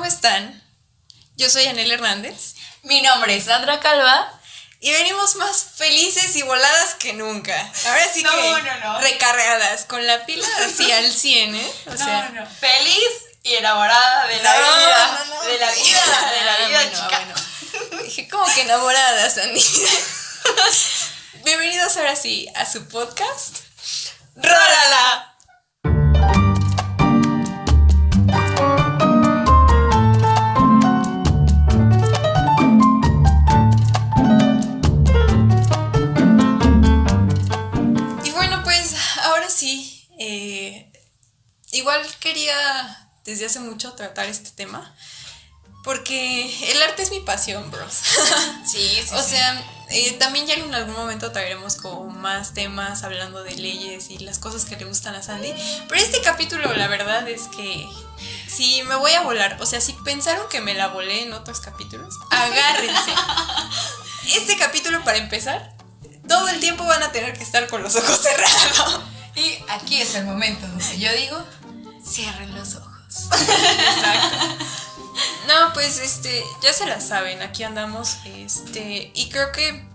están? Yo soy Anel Hernández. Mi nombre es Sandra Calva. Y venimos más felices y voladas que nunca. Ahora sí No. recargadas, con la pila así al 100, ¿eh? Feliz y enamorada de la vida. De la vida, chica. Bueno. Dije, ¿cómo que enamorada, Sandy? Bienvenidos ahora sí a su podcast. ¡Rólala! Igual quería desde hace mucho tratar este tema porque el arte es mi pasión, bros. Sí. O sea, también ya en algún momento traeremos como más temas hablando de leyes y las cosas que le gustan a Sandy. Pero este capítulo la verdad es que sí me voy a volar. O sea, si pensaron que me la volé en otros capítulos, agárrense. Este capítulo, para empezar, todo el tiempo van a tener que estar con los ojos cerrados. Y aquí es el momento donde yo digo, cierren los ojos. Exacto. No, pues ya se la saben, aquí andamos, y creo que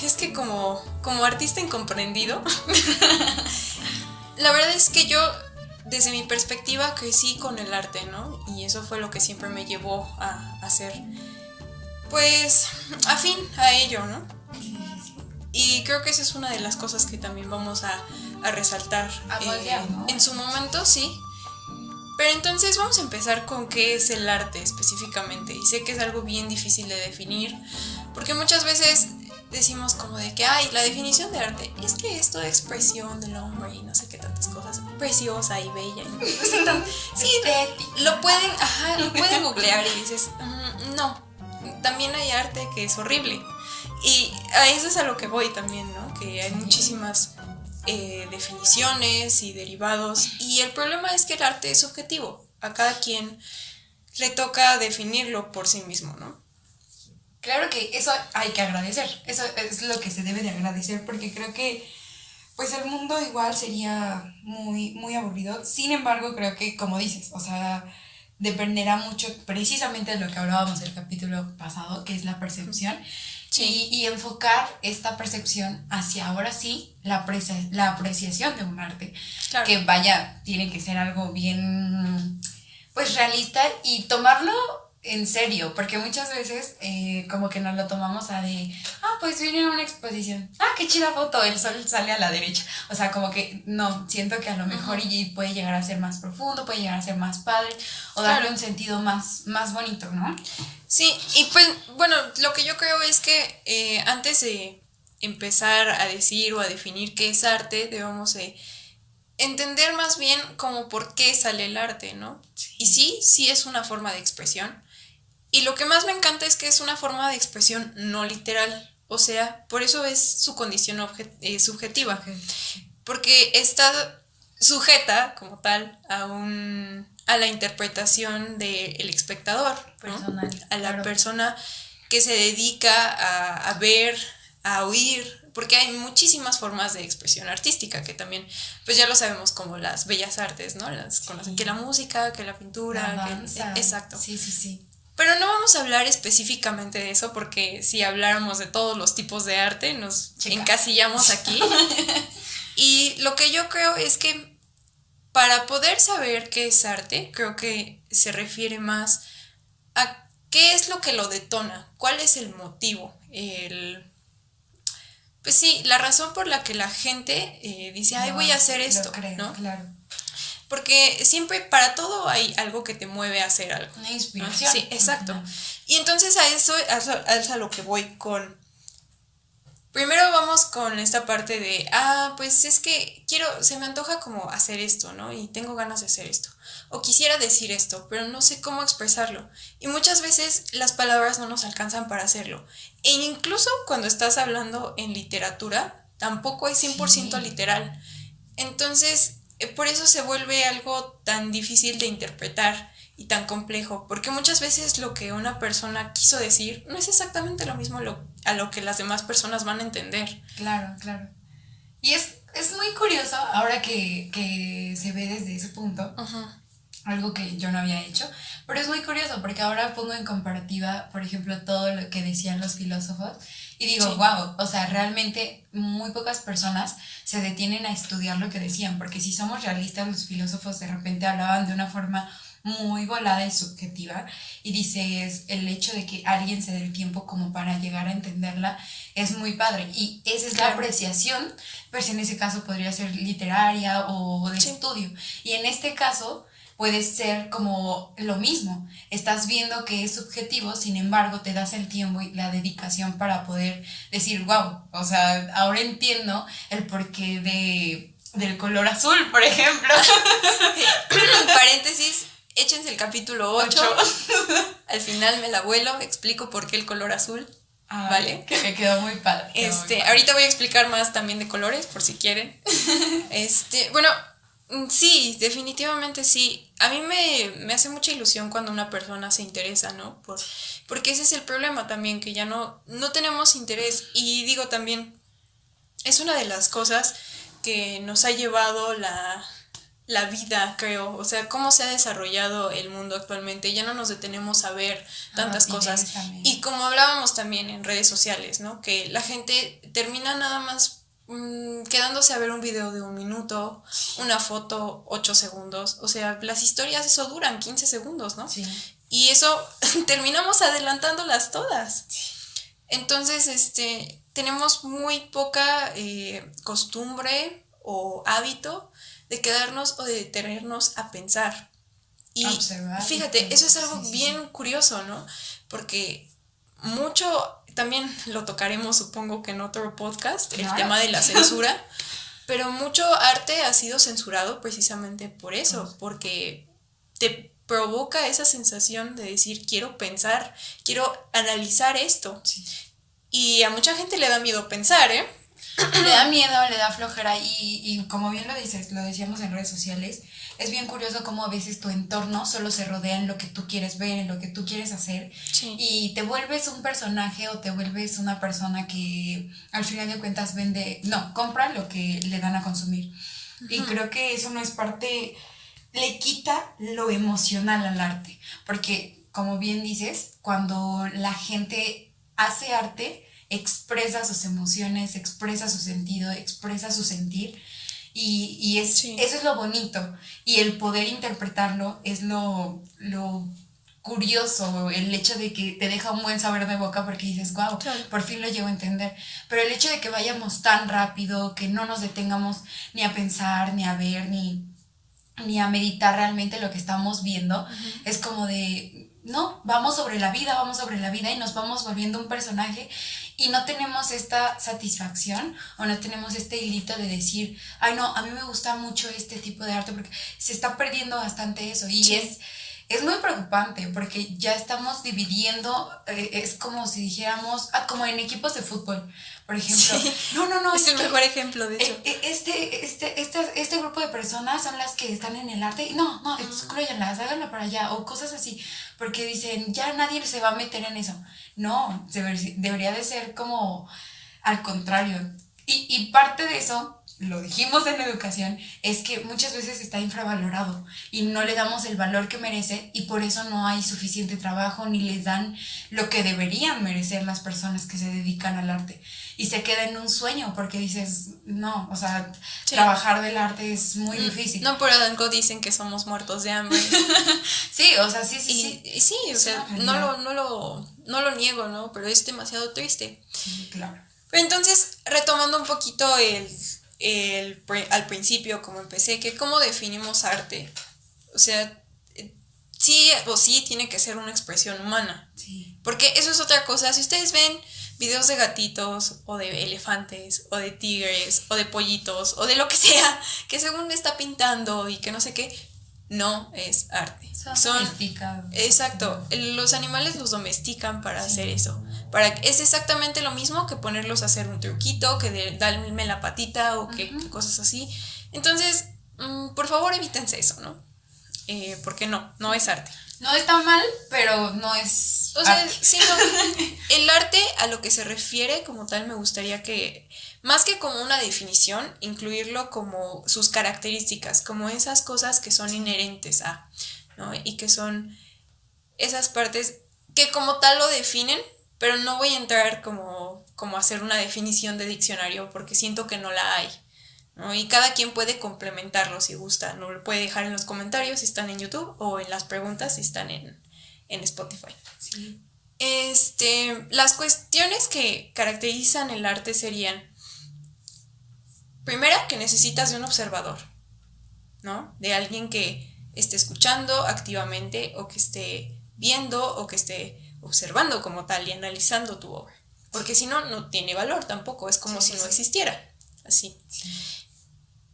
es que como artista incomprendido, la verdad es que yo desde mi perspectiva crecí con el arte, ¿no? Y eso fue lo que siempre me llevó a ser, pues, afín a ello, ¿no? Y creo que esa es una de las cosas que también vamos a resaltar ¿No? En su momento, sí. Pero entonces vamos a empezar con qué es el arte específicamente. Y sé que es algo bien difícil de definir, porque muchas veces decimos como de que, la definición de arte es que es toda expresión del hombre y no sé qué tantas cosas, preciosa y bella. Y no sé tan, sí, lo pueden googlear y dices, no, también hay arte que es horrible. Y a eso es a lo que voy también, ¿no? Que hay muchísimas definiciones y derivados. Y el problema es que el arte es subjetivo. A cada quien le toca definirlo por sí mismo, ¿no? Claro que eso hay que agradecer. Eso es lo que se debe de agradecer, porque creo que pues el mundo igual sería muy, muy aburrido. Sin embargo, creo que, como dices, o sea, dependerá mucho precisamente de lo que hablábamos del capítulo pasado, que es la percepción. Sí. Y enfocar esta percepción hacia ahora sí la apreciación de un arte. Claro. Que tiene que ser algo bien pues realista y tomarlo en serio, porque muchas veces como que nos lo tomamos pues viene una exposición, qué chida foto, el sol sale a la derecha, o sea, como que no, siento que a lo mejor y puede llegar a ser más profundo, puede llegar a ser más padre, o darle un sentido más bonito, ¿no? Sí, y pues bueno, lo que yo creo es que antes de empezar a decir o a definir qué es arte, debemos entender más bien como por qué sale el arte, ¿no? Sí. Y sí es una forma de expresión. Y lo que más me encanta es que es una forma de expresión no literal. O sea, por eso es su condición subjetiva. Okay. Porque está sujeta, como tal, a la interpretación del espectador, personal, ¿no? A la persona que se dedica a ver, a oír, porque hay muchísimas formas de expresión artística que también, pues ya lo sabemos, como las bellas artes, ¿no? Que la música, que la pintura, la danza. Exacto. Sí. Pero no vamos a hablar específicamente de eso, porque si habláramos de todos los tipos de arte, nos encasillamos aquí. Y lo que yo creo es que para poder saber qué es arte, creo que se refiere más a qué es lo que lo detona, cuál es el motivo, pues sí, la razón por la que la gente dice, voy a hacer esto, creo, ¿no? Claro. Porque siempre, para todo hay algo que te mueve a hacer algo. Una inspiración. Sí, exacto. Uh-huh. Y entonces a eso es a lo que voy con... Primero vamos con esta parte de, pues es que se me antoja como hacer esto, ¿no? Y tengo ganas de hacer esto. O quisiera decir esto, pero no sé cómo expresarlo. Y muchas veces las palabras no nos alcanzan para hacerlo. E incluso cuando estás hablando en literatura, tampoco es 100% literal. Entonces, por eso se vuelve algo tan difícil de interpretar y tan complejo, porque muchas veces lo que una persona quiso decir no es exactamente lo mismo a lo que las demás personas van a entender. Claro. Y es muy curioso ahora que se ve desde ese punto. Uh-huh. algo que yo no había hecho, pero es muy curioso porque ahora pongo en comparativa, por ejemplo, todo lo que decían los filósofos y digo, Sí. wow, o sea, realmente muy pocas personas se detienen a estudiar lo que decían, porque si somos realistas, los filósofos de repente hablaban de una forma muy volada y subjetiva y dices el hecho de que alguien se dé el tiempo como para llegar a entenderla es muy padre y esa es la Claro. apreciación, pues en ese caso podría ser literaria o de Sí. estudio y en este caso puede ser como lo mismo, estás viendo que es subjetivo, sin embargo te das el tiempo y la dedicación para poder decir wow, o sea, ahora entiendo el porqué del color azul, por ejemplo. Paréntesis, échense el capítulo 8. Al final me la vuelo, explico por qué el color azul. ¿Vale? Que me quedó muy padre. Ahorita voy a explicar más también de colores, por si quieren. Bueno, sí, definitivamente sí. A mí me hace mucha ilusión cuando una persona se interesa, ¿no? Porque ese es el problema también, que ya no tenemos interés. Y digo también, es una de las cosas que nos ha llevado la vida, creo. O sea, cómo se ha desarrollado el mundo actualmente. Ya no nos detenemos a ver tantas cosas. Y como hablábamos también en redes sociales, ¿no? Que la gente termina nada más quedándose a ver un video de 1 minuto, una foto 8 segundos. O sea, las historias eso duran 15 segundos, ¿no? Sí. Y eso terminamos adelantándolas todas. Entonces, tenemos muy poca costumbre o hábito de quedarnos o de detenernos a pensar. Y observar, fíjate, eso es algo bien curioso, ¿no? Porque mucho, también lo tocaremos supongo que en otro podcast, el tema de la censura, pero mucho arte ha sido censurado precisamente por eso, porque te provoca esa sensación de decir, quiero pensar, quiero analizar esto. Sí. Y a mucha gente le da miedo pensar, ¿eh? Le da miedo, le da flojera y como bien lo dices, lo decíamos en redes sociales, es bien curioso cómo a veces tu entorno solo se rodea en lo que tú quieres ver, en lo que tú quieres hacer. Sí. Y te vuelves un personaje o te vuelves una persona que al final de cuentas compra lo que le dan a consumir. Y creo que eso no es parte, le quita lo emocional al arte, porque como bien dices, cuando la gente hace arte, expresa sus emociones, expresa su sentido, expresa su sentir y eso es lo bonito y el poder interpretarlo es lo curioso, el hecho de que te deja un buen saber de boca porque dices, wow, por fin lo llego a entender, pero el hecho de que vayamos tan rápido, que no nos detengamos ni a pensar, ni a ver, ni a meditar realmente lo que estamos viendo, es como de, no, vamos sobre la vida y nos vamos volviendo un personaje y no tenemos esta satisfacción o no tenemos este hilito de decir, ay no, a mí me gusta mucho este tipo de arte porque se está perdiendo bastante eso y es muy preocupante porque ya estamos dividiendo, es como si dijéramos, como en equipos de fútbol, por ejemplo. Sí. No. Es el mejor ejemplo, de hecho. Este grupo de personas son las que están en el arte y no, excluyanlas, háganlo para allá o cosas así, porque dicen, ya nadie se va a meter en eso. No, debería de ser como al contrario. Y parte de eso, lo dijimos en educación, es que muchas veces está infravalorado y no le damos el valor que merece y por eso no hay suficiente trabajo ni les dan lo que deberían merecer las personas que se dedican al arte. Y se queda en un sueño porque dices, no, o sea, trabajar del arte es muy difícil. No por algo dicen que somos muertos de hambre. Sí, o sea, sí. Y sí, o sea, no lo niego, ¿no? Pero es demasiado triste. Sí, claro. Pero entonces, retomando un poquito al principio, como empecé, que cómo definimos arte. O sea, sí tiene que ser una expresión humana. Sí. Porque eso es otra cosa. Si ustedes ven videos de gatitos, o de elefantes, o de tigres, o de pollitos, o de lo que sea, que según está pintando y que no sé qué, no es arte. Son domesticados. Exacto. Los animales los domestican para hacer eso. Es exactamente lo mismo que ponerlos a hacer un truquito, que darme la patita o que cosas así. Entonces, por favor, evítense eso, ¿no? Porque no es arte. No está mal, pero no es o sea, arte. Sí, no. El arte a lo que se refiere como tal me gustaría que, más que como una definición, incluirlo como sus características, como esas cosas que son inherentes a. ¿no? Y que son esas partes que como tal lo definen, pero no voy a entrar como a hacer una definición de diccionario porque siento que no la hay, ¿no? Y cada quien puede complementarlo si gusta, no lo puede dejar en los comentarios si están en YouTube o en las preguntas si están en Spotify. Sí. Las cuestiones que caracterizan el arte serían, primera, que necesitas de un observador, ¿no? De alguien que esté escuchando activamente o que esté viendo o que esté observando como tal y analizando tu obra. Porque si no, no tiene valor tampoco, es como si no existiera, así. Sí.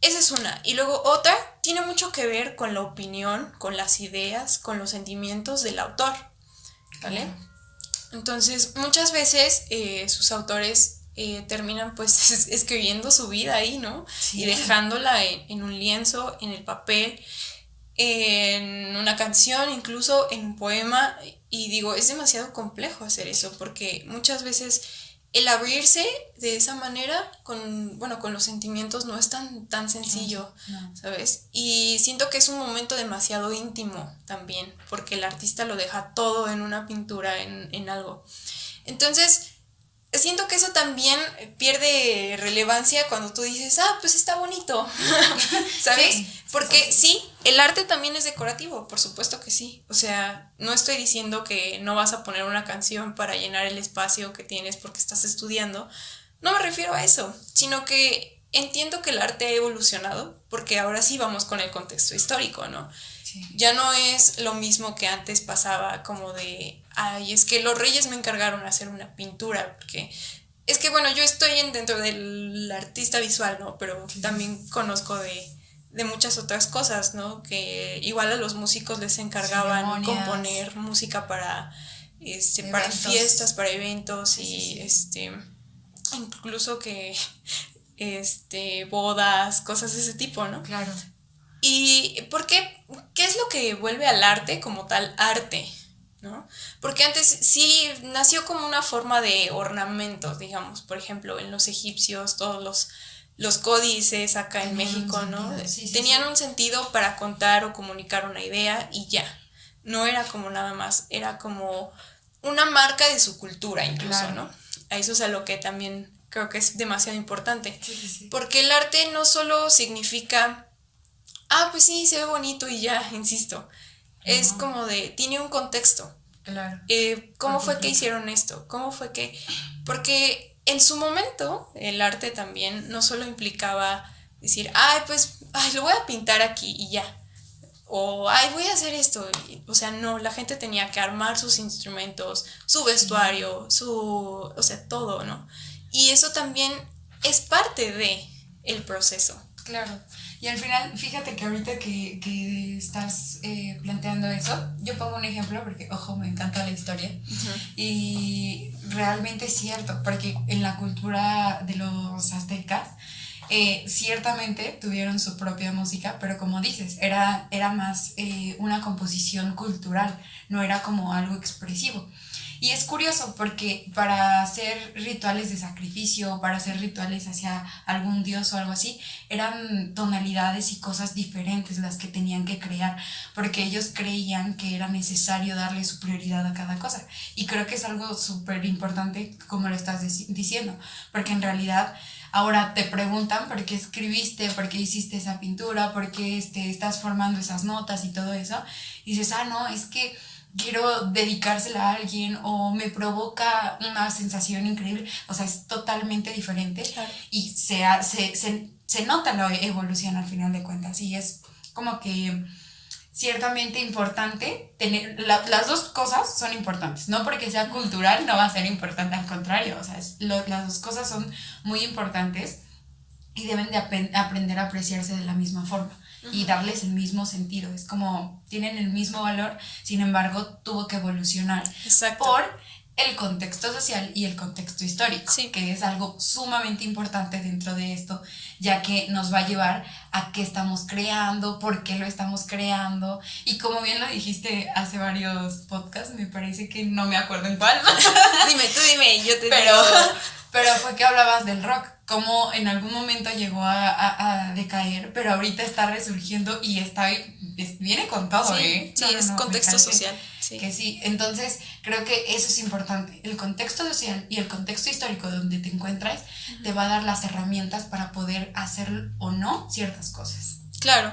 Esa es una. Y luego otra tiene mucho que ver con la opinión, con las ideas, con los sentimientos del autor, ¿vale? Entonces, muchas veces sus autores terminan pues escribiendo su vida ahí, ¿no? Sí. Y dejándola en un lienzo, en el papel, en una canción, incluso en un poema. Y digo, es demasiado complejo hacer eso porque muchas veces el abrirse de esa manera con los sentimientos no es tan sencillo, No. ¿sabes? Y siento que es un momento demasiado íntimo también, porque el artista lo deja todo en una pintura, en algo. Entonces, siento que eso también pierde relevancia cuando tú dices, pues está bonito, ¿sabes? Sí, Porque sí, el arte también es decorativo, por supuesto que sí. O sea, no estoy diciendo que no vas a poner una canción para llenar el espacio que tienes porque estás estudiando. No me refiero a eso, sino que entiendo que el arte ha evolucionado, porque ahora sí vamos con el contexto histórico, ¿no? Sí. Ya no es lo mismo que antes pasaba como de, es que los reyes me encargaron hacer una pintura, porque es que bueno, yo estoy dentro del artista visual, ¿no? Pero también conozco de muchas otras cosas, ¿no? Que igual a los músicos les encargaban ceremonias, componer música para para fiestas, para eventos, y incluso que bodas, cosas de ese tipo, ¿no? Claro. ¿Y por qué? ¿Qué es lo que vuelve al arte como tal arte? ¿No? Porque antes sí nació como una forma de ornamentos, digamos, por ejemplo, en los egipcios, todos los códices acá en México, ¿no? Tenían un sentido para contar o comunicar una idea y ya. No era como nada más, era como una marca de su cultura incluso, claro, ¿no? A eso es a lo que también creo que es demasiado importante. Porque el arte no solo significa, pues sí, se ve bonito y ya, insisto. Es como de, tiene un contexto. Claro. ¿Cómo fue que hicieron esto? ¿Cómo fue que...? Porque en su momento el arte también no solo implicaba decir, lo voy a pintar aquí y ya. O, voy a hacer esto. O sea, no, la gente tenía que armar sus instrumentos, su vestuario, o sea, todo, ¿no? Y eso también es parte de el proceso. Claro. Y al final, fíjate que ahorita que estás planteando eso, yo pongo un ejemplo porque, ojo, me encanta la historia. Uh-huh. Y realmente es cierto, porque en la cultura de los aztecas, ciertamente tuvieron su propia música, pero como dices, era más una composición cultural, no era como algo expresivo. Y es curioso porque para hacer rituales de sacrificio, para hacer rituales hacia algún dios o algo así, eran tonalidades y cosas diferentes las que tenían que crear, porque ellos creían que era necesario darle su prioridad a cada cosa. Y creo que es algo súper importante como lo estás diciendo, porque en realidad ahora te preguntan por qué escribiste, por qué hiciste esa pintura, por qué estás formando esas notas y todo eso. Y dices, no, es que quiero dedicársela a alguien o me provoca una sensación increíble. O sea, es totalmente diferente. Claro. Y se nota la evolución al final de cuentas. Y es como que ciertamente importante tener las dos cosas son importantes, no porque sea cultural no va a ser importante, al contrario, o sea, las dos cosas son muy importantes y deben de aprender a apreciarse de la misma forma. Uh-huh. Y darles el mismo sentido, es como tienen el mismo valor, sin embargo tuvo que evolucionar. Exacto. Por el contexto social y el contexto histórico, sí, que es algo sumamente importante dentro de esto, ya que nos va a llevar a qué estamos creando, por qué lo estamos creando, y como bien lo dijiste hace varios podcasts, me parece que no me acuerdo en cuál. Dime, yo te digo. Pero fue que hablabas del rock, como en algún momento llegó a decaer, pero ahorita está resurgiendo y está viene con todo, Sí, sí, No, no, es no, me contexto parece social. Sí. que sí. Entonces, creo que eso es importante. El contexto social y el contexto histórico donde te encuentras te va a dar las herramientas para poder hacer o no ciertas cosas. Claro.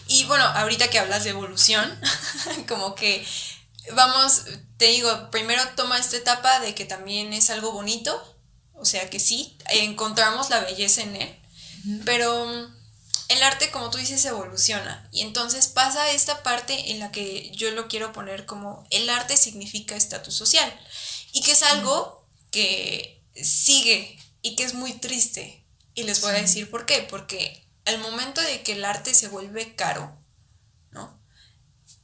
Y bueno, ahorita que hablas de evolución, como que vamos, te digo, primero toma esta etapa de que también es algo bonito, o sea que sí, encontramos la belleza en él, pero el arte, como tú dices, evoluciona. Y entonces pasa esta parte en la que yo lo quiero poner como el arte significa estatus social. Y que es algo que sigue y que es muy triste. Y les voy a decir por qué. Porque al momento de que el arte se vuelve caro, ¿no?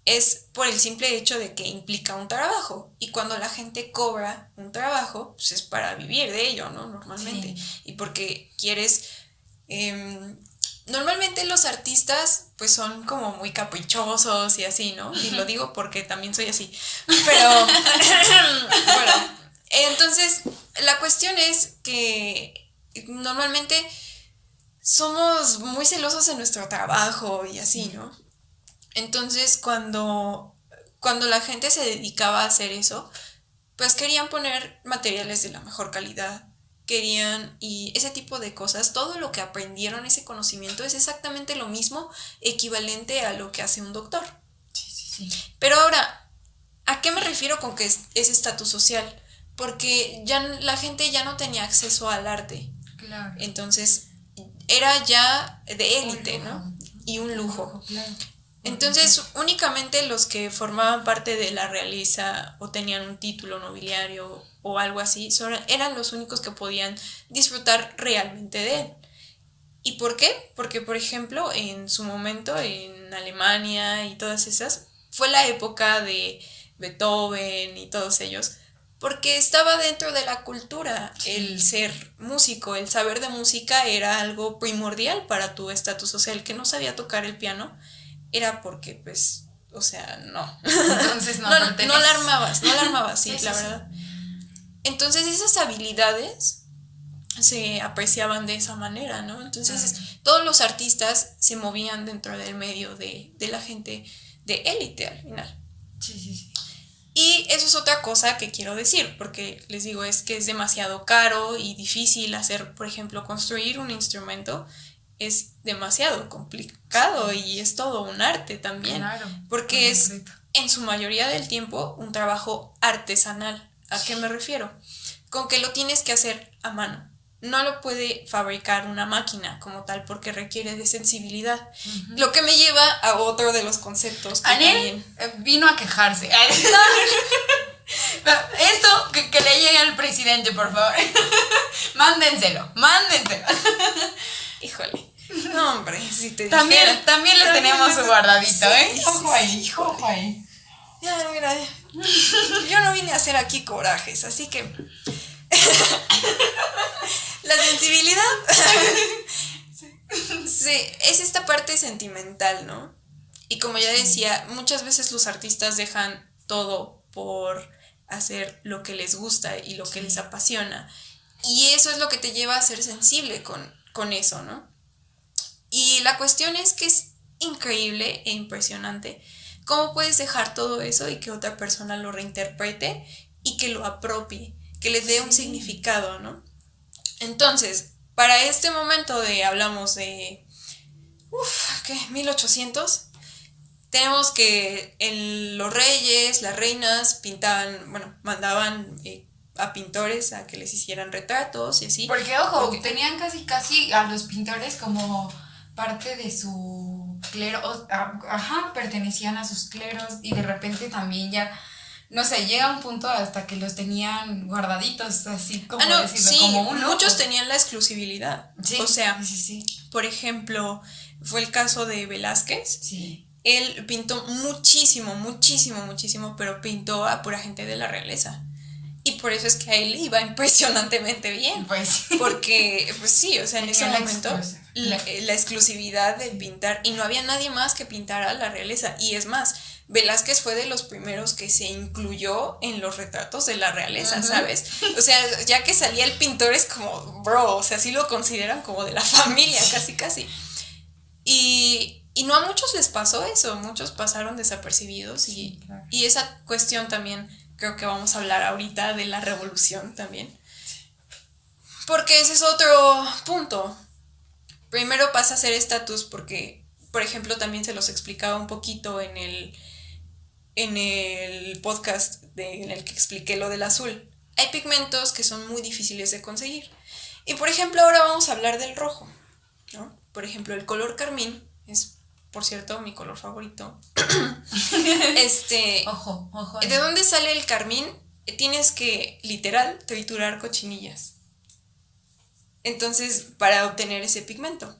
Es por el simple hecho de que implica un trabajo. Y cuando la gente cobra un trabajo, pues es para vivir de ello, ¿no? Normalmente. Sí. Y porque quieres... Eh, normalmente los artistas pues son como muy caprichosos y así, ¿no? Y lo digo porque también soy así. Pero, bueno, entonces la cuestión es que normalmente somos muy celosos en nuestro trabajo y así, ¿no? Entonces cuando la gente se dedicaba a hacer eso, pues querían poner materiales de la mejor calidad, querían y ese tipo de cosas, todo lo que aprendieron, ese conocimiento es exactamente lo mismo, equivalente a lo que hace un doctor. Sí, sí, sí. Pero ahora, ¿a qué me refiero con que es estatus social? Porque ya la gente ya no tenía acceso al arte, Claro. entonces era ya de Un élite, lujo. ¿no? Y un lujo. Claro. Entonces, únicamente los que formaban parte de la realeza o tenían un título nobiliario o algo así, eran los únicos que podían disfrutar realmente de él. ¿Y por qué? Porque, por ejemplo, en su momento, en Alemania y todas esas, fue la época de Beethoven y todos ellos, porque estaba dentro de la cultura el ser músico, el saber de música era algo primordial para tu estatus social. El que no sabía tocar el piano era porque, pues, o sea, no. Entonces no, No, perteneces. no la armabas, sí, Sí, la sí, verdad. Entonces esas habilidades se apreciaban de esa manera, ¿no? Entonces todos los artistas se movían dentro del medio de la gente de élite al final. Sí, sí, sí. Y eso es otra cosa que quiero decir, porque les digo, es que es demasiado caro y difícil hacer, por ejemplo, construir un instrumento es demasiado complicado y es todo un arte también, Claro, porque es completo. en su mayoría del tiempo un trabajo artesanal. ¿A qué me refiero? Con que lo tienes que hacer a mano. No lo puede fabricar una máquina como tal porque requiere de sensibilidad. Lo que me lleva a otro de los conceptos que Anel también... vino a quejarse. Esto que le llegue al presidente, por favor. Mándenselo. Híjole. No, hombre, si te También, dijera. también le tenemos su guardadito, Sí, ¿eh? sí, Ojo ahí, sí, ojo ahí. Ya, mira, yo no vine a hacer aquí corajes, así que la sensibilidad sí, es esta parte sentimental, ¿no? Y como ya decía, muchas veces los artistas dejan todo por hacer lo que les gusta y lo que les apasiona. Y eso es lo que te lleva a ser sensible con eso, ¿no? Y la cuestión es que es increíble e impresionante cómo puedes dejar todo eso y que otra persona lo reinterprete y que lo apropie, que les dé un significado, ¿no? Entonces, para este momento hablamos de, ¿qué? 1800, tenemos que los reyes, las reinas pintaban, bueno, mandaban a pintores a que les hicieran retratos y así. Porque, ojo, tenían casi a los pintores como parte de su clero, pertenecían a sus cleros y de repente también ya, no sé, llega un punto hasta que los tenían guardaditos, así como no, decirlo, sí, como un lujo. muchos tenían la exclusividad. Sí, o sea, sí. Por ejemplo, fue el caso de Velázquez. Sí. Él pintó muchísimo, pero pintó a pura gente de la realeza. Y por eso es que a él iba impresionantemente bien. Pues. Porque, pues sí, o sea, en ese momento la exclusividad. exclusividad de pintar, y no había nadie más que pintara a la realeza. Y es más, Velázquez fue de los primeros que se incluyó en los retratos de la realeza, ¿sabes? O sea, ya que salía el pintor es como, bro, o sea, sí lo consideran como de la familia, casi. Y Y no a muchos les pasó eso, muchos pasaron desapercibidos Sí, claro. y esa cuestión también creo que vamos a hablar ahorita de la revolución también. Porque ese es otro punto. Primero pasa a ser estatus porque, por ejemplo, también se los explicaba un poquito en el podcast en el que expliqué lo del azul. Hay pigmentos que son muy difíciles de conseguir. Y por ejemplo, ahora vamos a hablar del rojo, ¿no? Por ejemplo, el color carmín es, por cierto, mi color favorito. Ojo. ¿De dónde sale el carmín? Tienes que, literal, triturar cochinillas. Entonces, para obtener ese pigmento.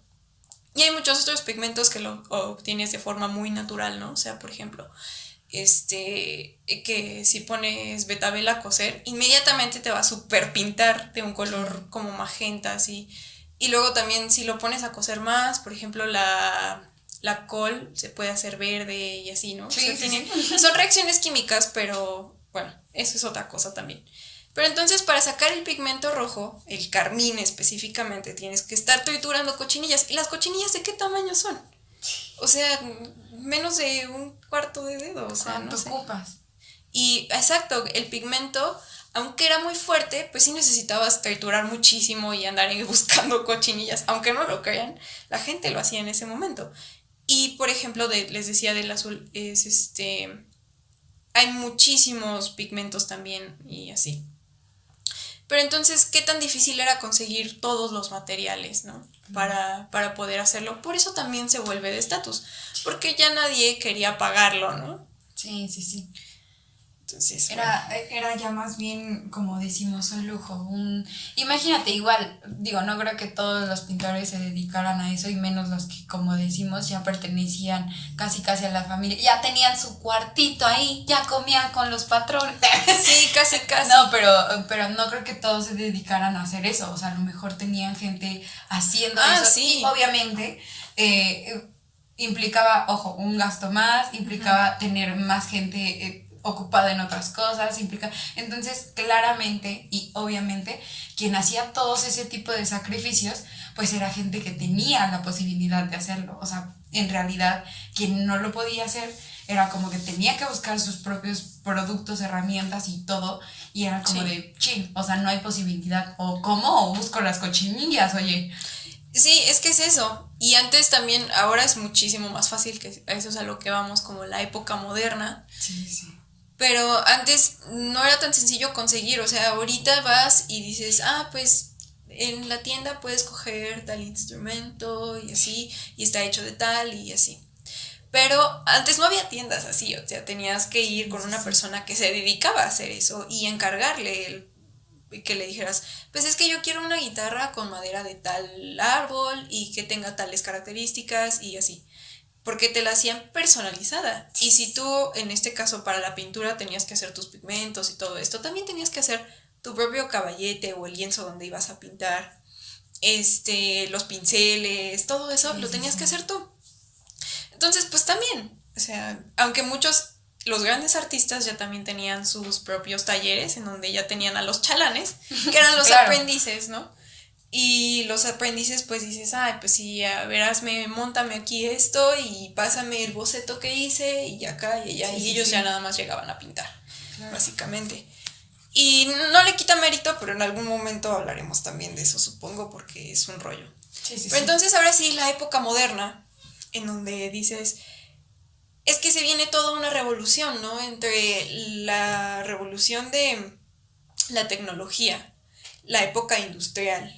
Y hay muchos otros pigmentos que lo obtienes de forma muy natural, ¿no? O sea, por ejemplo, que si pones betabel a cocer, inmediatamente te va a super pintar de un color como magenta, así. Y luego también si lo pones a cocer más, por ejemplo, la col se puede hacer verde y así, ¿no? Sí, o sea, son reacciones químicas, pero bueno, eso es otra cosa también. Pero entonces para sacar el pigmento rojo, el carmín específicamente, tienes que estar triturando cochinillas. ¿Y las cochinillas de qué tamaño son? O sea, menos de un cuarto de dedo, o sea, ¿Cuánto no sé. ocupas? Y exacto, el pigmento, aunque era muy fuerte, pues sí necesitabas triturar muchísimo y andar buscando cochinillas. Aunque no lo crean, la gente lo hacía en ese momento. Y por ejemplo, les decía del azul, es hay muchísimos pigmentos también y así. Pero entonces, ¿qué tan difícil era conseguir todos los materiales, ¿no? Para poder hacerlo. Por eso también se vuelve de estatus, porque ya nadie quería pagarlo, ¿no? Sí. Entonces, bueno. Era ya más bien, como decimos, un lujo. Imagínate, igual, digo, no creo que todos los pintores se dedicaran a eso, y menos los que, como decimos, ya pertenecían casi a la familia. Ya tenían su cuartito ahí, ya comían con los patrones. Sí, casi. No, pero no creo que todos se dedicaran a hacer eso. O sea, a lo mejor tenían gente haciendo eso. Sí. Y obviamente implicaba, ojo, un gasto más, implicaba tener más gente ocupada en otras cosas, entonces claramente y obviamente quien hacía todos ese tipo de sacrificios pues era gente que tenía la posibilidad de hacerlo. O sea, en realidad quien no lo podía hacer era como que tenía que buscar sus propios productos, herramientas y todo, y era como de chin, o sea, no hay posibilidad, o cómo, o busco las cochinillas, oye. Sí, es que es eso. Y antes también, ahora es muchísimo más fácil, que eso es a lo que vamos como la época moderna. Sí. Pero antes no era tan sencillo conseguir, o sea, ahorita vas y dices, pues en la tienda puedes coger tal instrumento y así, y está hecho de tal y así. Pero antes no había tiendas así, o sea, tenías que ir con una persona que se dedicaba a hacer eso y encargarle que le dijeras, pues es que yo quiero una guitarra con madera de tal árbol y que tenga tales características y así, porque te la hacían personalizada. Y si tú, en este caso para la pintura, tenías que hacer tus pigmentos y todo esto, también tenías que hacer tu propio caballete o el lienzo donde ibas a pintar, los pinceles, todo eso lo tenías que hacer tú. Entonces, pues también, o sea, aunque los grandes artistas ya también tenían sus propios talleres en donde ya tenían a los chalanes, que eran los Claro. aprendices, ¿no? Y los aprendices pues dices, pues sí, a ver, móntame aquí esto y pásame el boceto que hice y acá y allá. Y ellos ya nada más llegaban a pintar, básicamente. Y no le quita mérito, pero en algún momento hablaremos también de eso, supongo, porque es un rollo. Pero entonces ahora sí, la época moderna, en donde dices, es que se viene toda una revolución, ¿no? Entre la revolución de la tecnología, la época industrial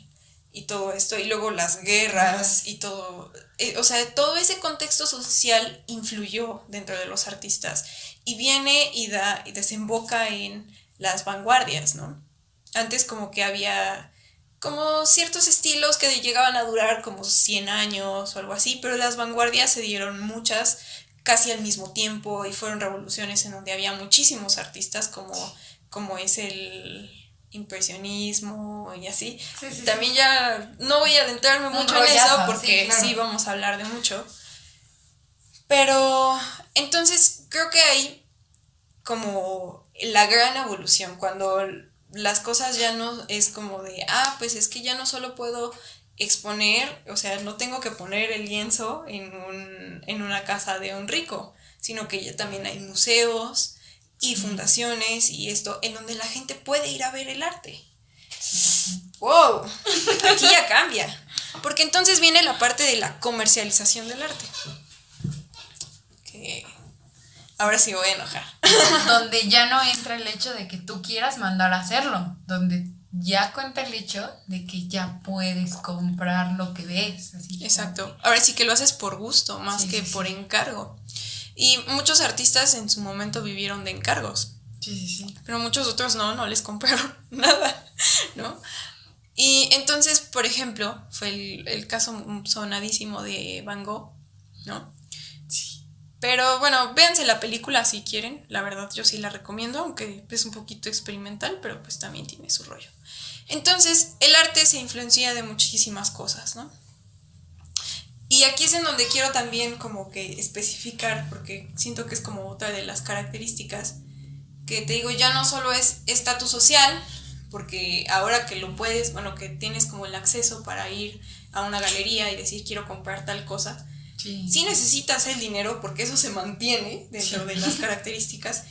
y todo esto, y luego las guerras y todo, o sea, todo ese contexto social influyó dentro de los artistas y viene y desemboca en las vanguardias, ¿no? Antes como que había como ciertos estilos que llegaban a durar como 100 años o algo así, pero las vanguardias se dieron muchas casi al mismo tiempo y fueron revoluciones en donde había muchísimos artistas como es el impresionismo y así. También ya no voy a adentrarme mucho en eso porque sí vamos a hablar de mucho. Pero entonces creo que hay como la gran evolución cuando las cosas ya no es como de, pues es que ya no solo puedo exponer, o sea, no tengo que poner el lienzo en una casa de un rico, sino que ya también hay museos y fundaciones y esto en donde la gente puede ir a ver el arte. ¡Wow! Aquí ya cambia. Porque entonces viene la parte de la comercialización del arte. Que ahora sí voy a enojar. Donde ya no entra el hecho de que tú quieras mandar a hacerlo. Donde ya cuenta el hecho de que ya puedes comprar lo que ves. Así. Exacto. Ahora sí que lo haces por gusto, más que por encargo. Y muchos artistas en su momento vivieron de encargos. Sí. Pero muchos otros no les compraron nada, ¿no? Y entonces, por ejemplo, fue el caso sonadísimo de Van Gogh, ¿no? Sí. Pero bueno, véanse la película si quieren, la verdad yo sí la recomiendo, aunque es un poquito experimental, pero pues también tiene su rollo. Entonces, el arte se influencia de muchísimas cosas, ¿no? Y aquí es en donde quiero también como que especificar, porque siento que es como otra de las características, que te digo, ya no solo es estatus social, porque ahora que lo puedes, bueno, que tienes como el acceso para ir a una galería y decir quiero comprar tal cosa, sí necesitas el dinero porque eso se mantiene dentro de las características,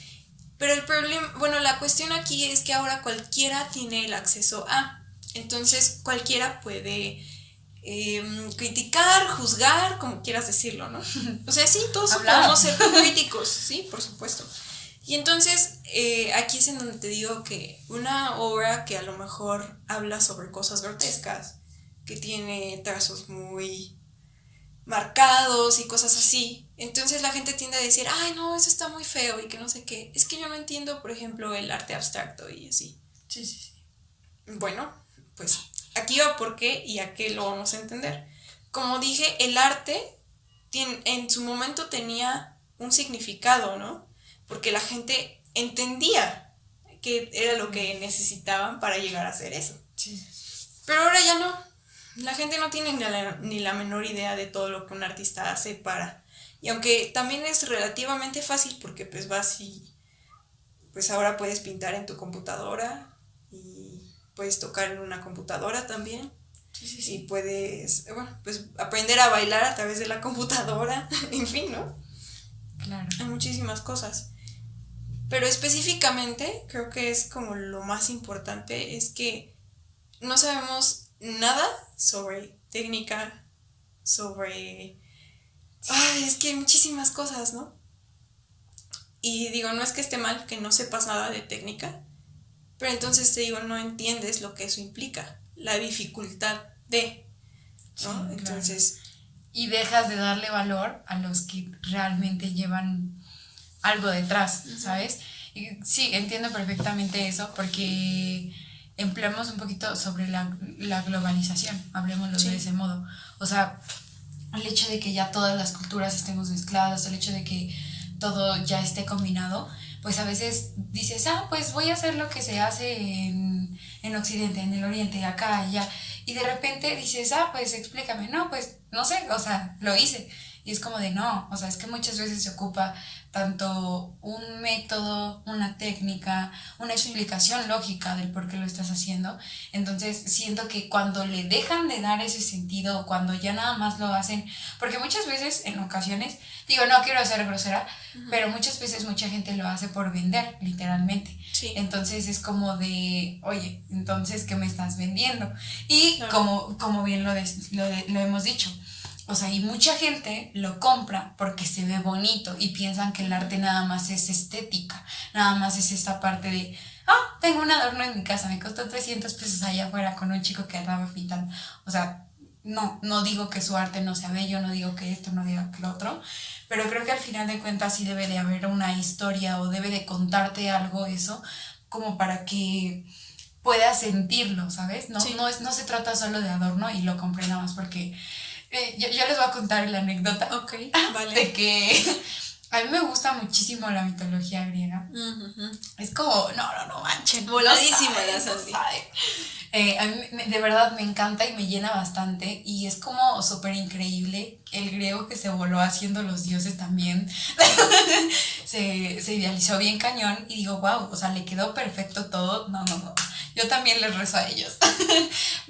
pero el problema, bueno, la cuestión aquí es que ahora cualquiera tiene el acceso a, entonces cualquiera puede criticar, juzgar, como quieras decirlo, ¿no? O sea, sí, todos podemos ser críticos, sí, por supuesto. Y entonces aquí es en donde te digo que una obra que a lo mejor habla sobre cosas grotescas, que tiene trazos muy marcados y cosas así, entonces la gente tiende a decir, ay no, eso está muy feo y que no sé qué. Es que yo no entiendo, por ejemplo, el arte abstracto y así. Sí. Bueno, pues aquí va por qué y a qué lo vamos a entender. Como dije, el arte en su momento tenía un significado, ¿no? Porque la gente entendía que era lo que necesitaban para llegar a hacer eso. Sí. Pero ahora ya no. La gente no tiene ni la menor idea de todo lo que un artista hace para. Y aunque también es relativamente fácil porque pues vas y pues ahora puedes pintar en tu computadora y puedes tocar en una computadora también. Sí. Y puedes, bueno, pues aprender a bailar a través de la computadora, en fin, ¿no? Claro. Hay muchísimas cosas. Pero específicamente, creo que es como lo más importante, es que no sabemos nada sobre técnica, sobre... Ay, es que hay muchísimas cosas, ¿no? Y digo, no es que esté mal que no sepas nada de técnica, pero entonces te digo, no entiendes lo que eso implica, la dificultad de, ¿no? Sí, entonces... Claro. Y dejas de darle valor a los que realmente llevan algo detrás, ¿sabes? Y sí, entiendo perfectamente eso porque empleamos un poquito sobre la globalización, hablemoslo de ese modo. O sea, el hecho de que ya todas las culturas estemos mezcladas, el hecho de que todo ya esté combinado, pues a veces dices, pues voy a hacer lo que se hace en Occidente, en el Oriente, acá, allá. Y de repente dices, pues explícame, no, pues no sé, o sea, lo hice. Y es como de no, o sea, es que muchas veces se ocupa tanto un método, una técnica, una explicación lógica del por qué lo estás haciendo. Entonces siento que cuando le dejan de dar ese sentido, cuando ya nada más lo hacen, porque muchas veces, en ocasiones, digo, no quiero ser grosera, pero muchas veces mucha gente lo hace por vender, literalmente. Sí. Entonces es como de, oye, entonces, ¿qué me estás vendiendo? Y claro, como bien lo hemos dicho, o sea, y mucha gente lo compra porque se ve bonito y piensan que el arte nada más es estética, nada más es esta parte de, tengo un adorno en mi casa, me costó 300 pesos allá afuera con un chico que andaba pintando. O sea, no digo que su arte no sea bello, no digo que esto, no digo que lo otro, pero creo que al final de cuentas sí debe de haber una historia o debe de contarte algo eso, como para que puedas sentirlo, ¿sabes? No se trata solo de adorno y lo compré nada más porque... yo les voy a contar la anécdota vale. de que a mí me gusta muchísimo la mitología griega. Es como, no manchen. Voladísima la Sandy. A mí de verdad me encanta y me llena bastante. Y es como súper increíble el griego que se voló haciendo los dioses también. se idealizó bien cañón y digo, wow, o sea, le quedó perfecto todo. No. Yo también les rezo a ellos.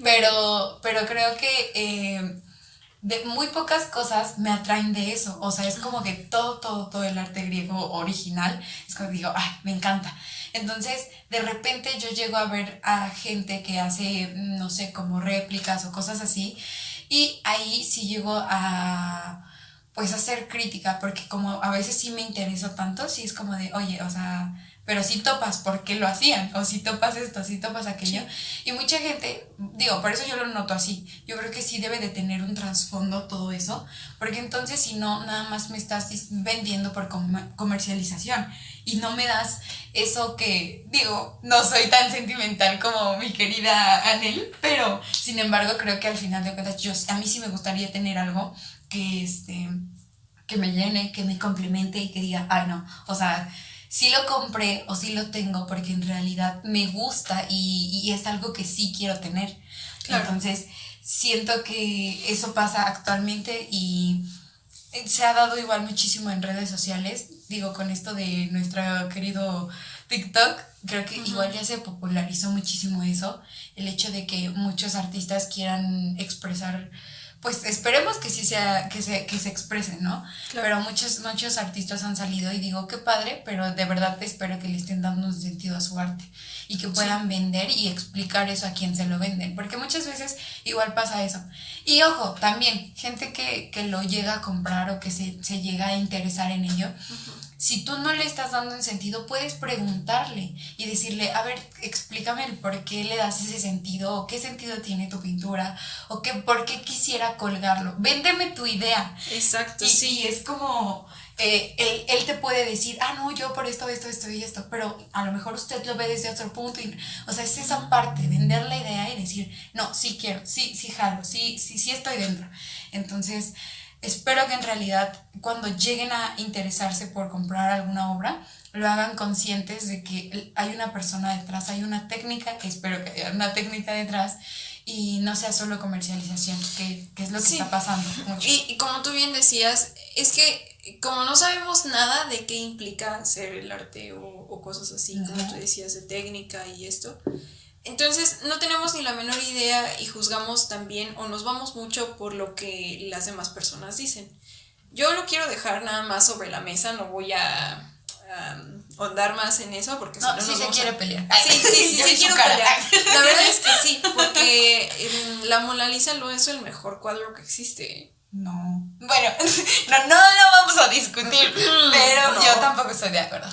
Pero creo que de muy pocas cosas me atraen de eso. O sea, es como que todo el arte griego original, es como que digo, ay, me encanta. Entonces, de repente yo llego a ver a gente que hace, no sé, como réplicas o cosas así, y ahí sí llego a, pues, hacer crítica, porque como a veces sí me interesa tanto, sí es como de, oye, o sea, pero si topas por qué lo hacían, o si topas esto, si topas aquello. Sí. Y mucha gente, digo, por eso yo lo noto así, yo creo que sí debe de tener un trasfondo todo eso, porque entonces si no, nada más me estás vendiendo por comercialización y no me das eso que, digo, no soy tan sentimental como mi querida Anel, pero sin embargo creo que al final de cuentas a mí sí me gustaría tener algo que, que me llene, que me complemente y que diga, ay no, o sea, sí lo compré o sí lo tengo porque en realidad me gusta y es algo que sí quiero tener. Claro. Entonces, siento que eso pasa actualmente y se ha dado igual muchísimo en redes sociales. Digo, con esto de nuestro querido TikTok, creo que igual ya se popularizó muchísimo eso, el hecho de que muchos artistas quieran expresar, pues esperemos que sí sea, que se expresen, ¿no? Claro. Pero muchos artistas han salido y digo, qué padre, pero de verdad espero que le estén dando un sentido a su arte y que puedan vender y explicar eso a quien se lo venden, porque muchas veces igual pasa eso. Y ojo, también, gente que lo llega a comprar o que se llega a interesar en ello, si tú no le estás dando un sentido, puedes preguntarle y decirle, a ver, explícame el por qué le das ese sentido, o qué sentido tiene tu pintura, o por qué quisiera colgarlo. Véndeme tu idea. Exacto, sí. Y es como, él te puede decir, no, yo por esto y esto, pero a lo mejor usted lo ve desde otro punto. O sea, es esa parte, vender la idea y decir, no, sí quiero, sí jalo, sí estoy dentro. Entonces, espero que en realidad cuando lleguen a interesarse por comprar alguna obra, lo hagan conscientes de que hay una persona detrás, hay una técnica, espero que haya una técnica detrás y no sea solo comercialización, que es lo que está pasando mucho. Y como tú bien decías, es que como no sabemos nada de qué implica hacer el arte o cosas así, como tú decías, de técnica y esto, entonces no tenemos ni la menor idea y juzgamos también o nos vamos mucho por lo que las demás personas dicen. Yo lo quiero dejar nada más sobre la mesa, no voy a ahondar más en eso porque no, si no se quiere pelear. Sí quiero pelear. La verdad es que sí, porque la Mona Lisa no es el mejor cuadro que existe. No. Bueno, no vamos a discutir, pero no. Yo tampoco estoy de acuerdo.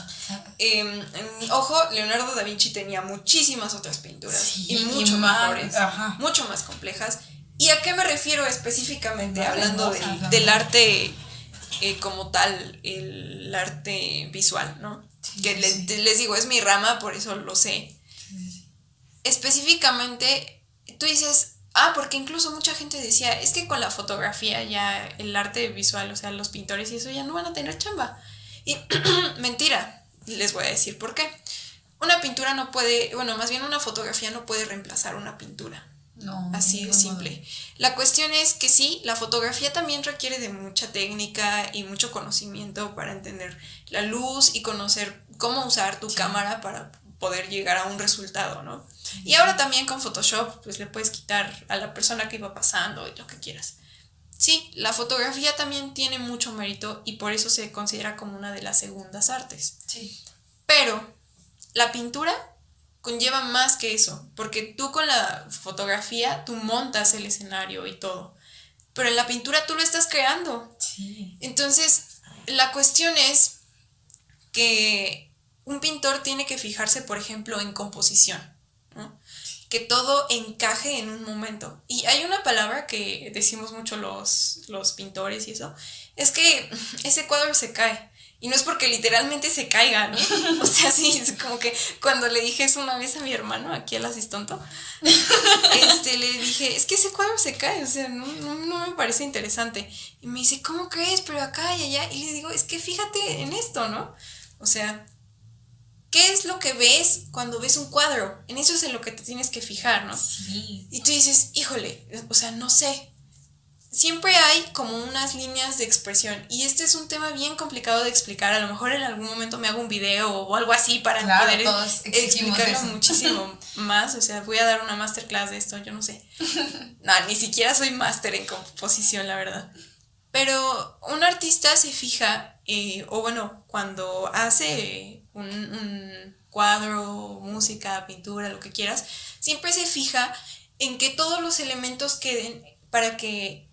Ojo, Leonardo da Vinci tenía muchísimas otras pinturas y mucho mejores, mucho más complejas. ¿Y a qué me refiero específicamente? Hablando del arte como tal, el arte visual, ¿no? Sí, que les digo, es mi rama, por eso lo sé. Sí. Específicamente, tú dices, porque incluso mucha gente decía, es que con la fotografía ya el arte visual, o sea, los pintores y eso ya no van a tener chamba. Y mentira, les voy a decir por qué. Una pintura no puede, más bien una fotografía no puede reemplazar una pintura. No, así de simple. La cuestión es que sí, la fotografía también requiere de mucha técnica y mucho conocimiento para entender la luz y conocer cómo usar tu cámara para poder llegar a un resultado, ¿no? Sí. Y ahora también con Photoshop, pues le puedes quitar a la persona que iba pasando y lo que quieras. Sí, la fotografía también tiene mucho mérito y por eso se considera como una de las segundas artes. Sí. Pero la pintura conlleva más que eso, porque tú con la fotografía tú montas el escenario y todo, pero en la pintura tú lo estás creando. Sí. Entonces, la cuestión es que un pintor tiene que fijarse, por ejemplo, en composición, ¿no? Que todo encaje en un momento. Y hay una palabra que decimos mucho los pintores y eso, es que ese cuadro se cae. Y no es porque literalmente se caiga, ¿no? O sea, sí, es como que cuando le dije eso una vez a mi hermano, aquí al asistonto, le dije, es que ese cuadro se cae, o sea, no me parece interesante. Y me dice, ¿cómo crees? Pero acá y allá. Y le digo, es que fíjate en esto, ¿no? O sea, ¿qué es lo que ves cuando ves un cuadro? En eso es en lo que te tienes que fijar, ¿no? Sí. Y tú dices, híjole, o sea, no sé. siempre hay como unas líneas de expresión y este es un tema bien complicado de explicar. A lo mejor en algún momento me hago un video o algo así para poder explicarlo eso. muchísimo más. O sea, voy a dar una masterclass de esto, yo no sé. No, ni siquiera soy máster en composición, la verdad. Pero un artista se fija, o bueno, cuando hace un cuadro, música, pintura, lo que quieras, siempre se fija en que todos los elementos queden para que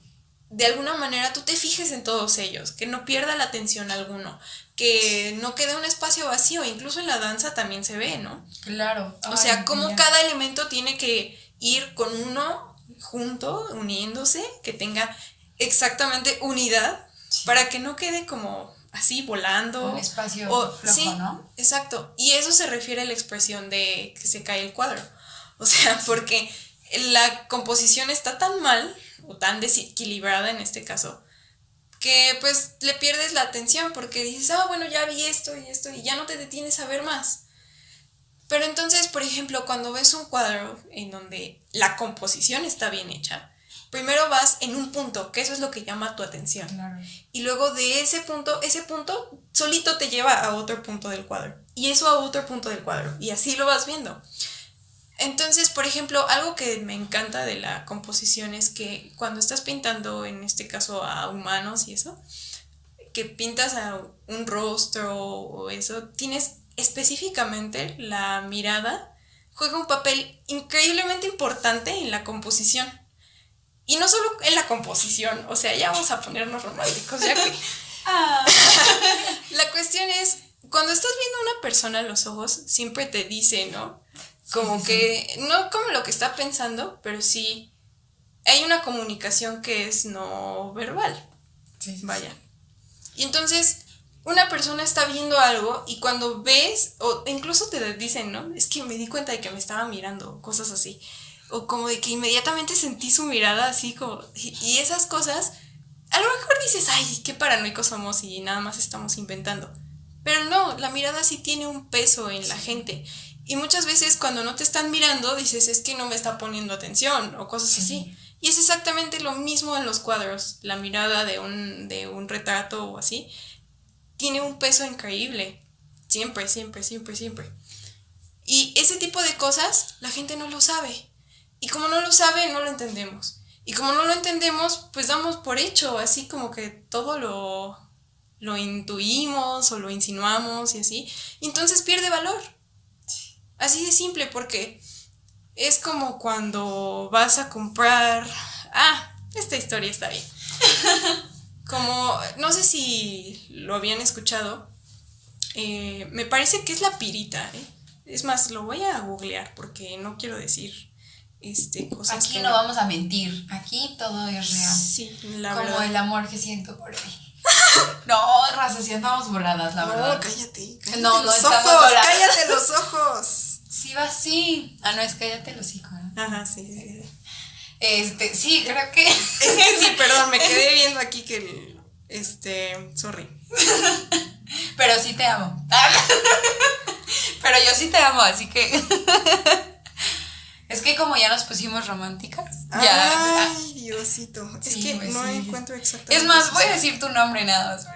de alguna manera tú te fijes en todos ellos, que no pierda la atención alguno, que no quede un espacio vacío, incluso en la danza también se ve, ¿no? Claro. O sea, como cada elemento tiene que ir con uno junto, uniéndose, que tenga exactamente unidad, sí, para que no quede como así volando. Un espacio flojo, sí, ¿no? Exacto. Y eso se refiere a la expresión de que se cae el cuadro. O sea, porque la composición está tan mal, o tan desequilibrada en este caso, que pues le pierdes la atención porque dices, bueno, ya vi esto y ya no te detienes a ver más. Pero entonces, por ejemplo, cuando ves un cuadro en donde la composición está bien hecha, primero vas en un punto, que eso es lo que llama tu atención. Claro. Y luego de ese punto solito te lleva a otro punto del cuadro. Y eso a otro punto del cuadro. Y así lo vas viendo. Entonces, por ejemplo, algo que me encanta de la composición es que cuando estás pintando, en este caso a humanos y eso, que pintas a un rostro o eso, tienes específicamente la mirada, juega un papel increíblemente importante en la composición. Y no solo en la composición, o sea, ya vamos a ponernos románticos, ya que... La cuestión es, cuando estás viendo a una persona a los ojos, siempre te dice, ¿no? Como que, no como lo que está pensando, pero sí hay una comunicación que es no verbal. Vaya. Y entonces, una persona está viendo algo y cuando ves, o incluso te dicen, ¿no? Es que me di cuenta de que me estaba mirando, cosas así. O como de que inmediatamente sentí su mirada así como... Y esas cosas, a lo mejor dices, ay, qué paranoicos somos y nada más estamos inventando. Pero no, la mirada sí tiene un peso en la gente. Y muchas veces cuando no te están mirando dices, es que no me está poniendo atención o cosas así. Y es exactamente lo mismo en los cuadros. La mirada de un retrato o así tiene un peso increíble. Siempre, siempre, siempre, siempre. Y ese tipo de cosas la gente no lo sabe. Y como no lo sabe, no lo entendemos. Y como no lo entendemos, pues damos por hecho, así como que todo lo intuimos o lo insinuamos y así. Y entonces pierde valor. Así de simple, porque es como cuando vas a comprar... esta historia está bien. Como, no sé si lo habían escuchado, me parece que es la pirita, ¿eh? Es más, lo voy a googlear porque no quiero decir cosas aquí que no vamos a mentir, aquí todo es real. Sí, la como verdad. El amor que siento por él. No, raza, si andamos voladas, la verdad. No, cállate no los estamos ojos, voladas. cállate los ojos. Sí va así. No, es cállate los hijos, ¿no? Ajá, sí. Sí, creo que... Es que sí, perdón, me quedé viendo aquí que sorry. Pero sí te amo. Pero yo sí te amo, así que... Es que como ya nos pusimos románticas, ya... Ay, Diosito. Es que pues no sí. encuentro exactamente. Es más, voy a decir tu nombre nada más.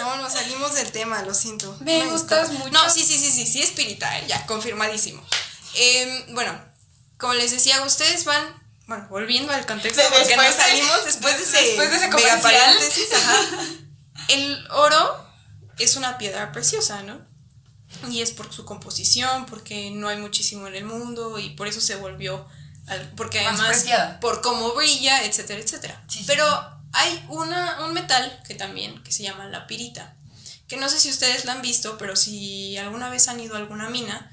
No, salimos del tema, lo siento. Me gustas mucho. No, sí, espiritual, ya, confirmadísimo. Bueno, como les decía, ustedes van, bueno, volviendo al contexto, porque nos salimos después de ese mega paréntesis. Ajá. El oro es una piedra preciosa, ¿no? Y es por su composición, porque no hay muchísimo en el mundo y por eso se volvió, porque además por cómo brilla, etcétera, etcétera. Sí. Pero hay un metal que también, que se llama la pirita, que no sé si ustedes la han visto, pero si alguna vez han ido a alguna mina,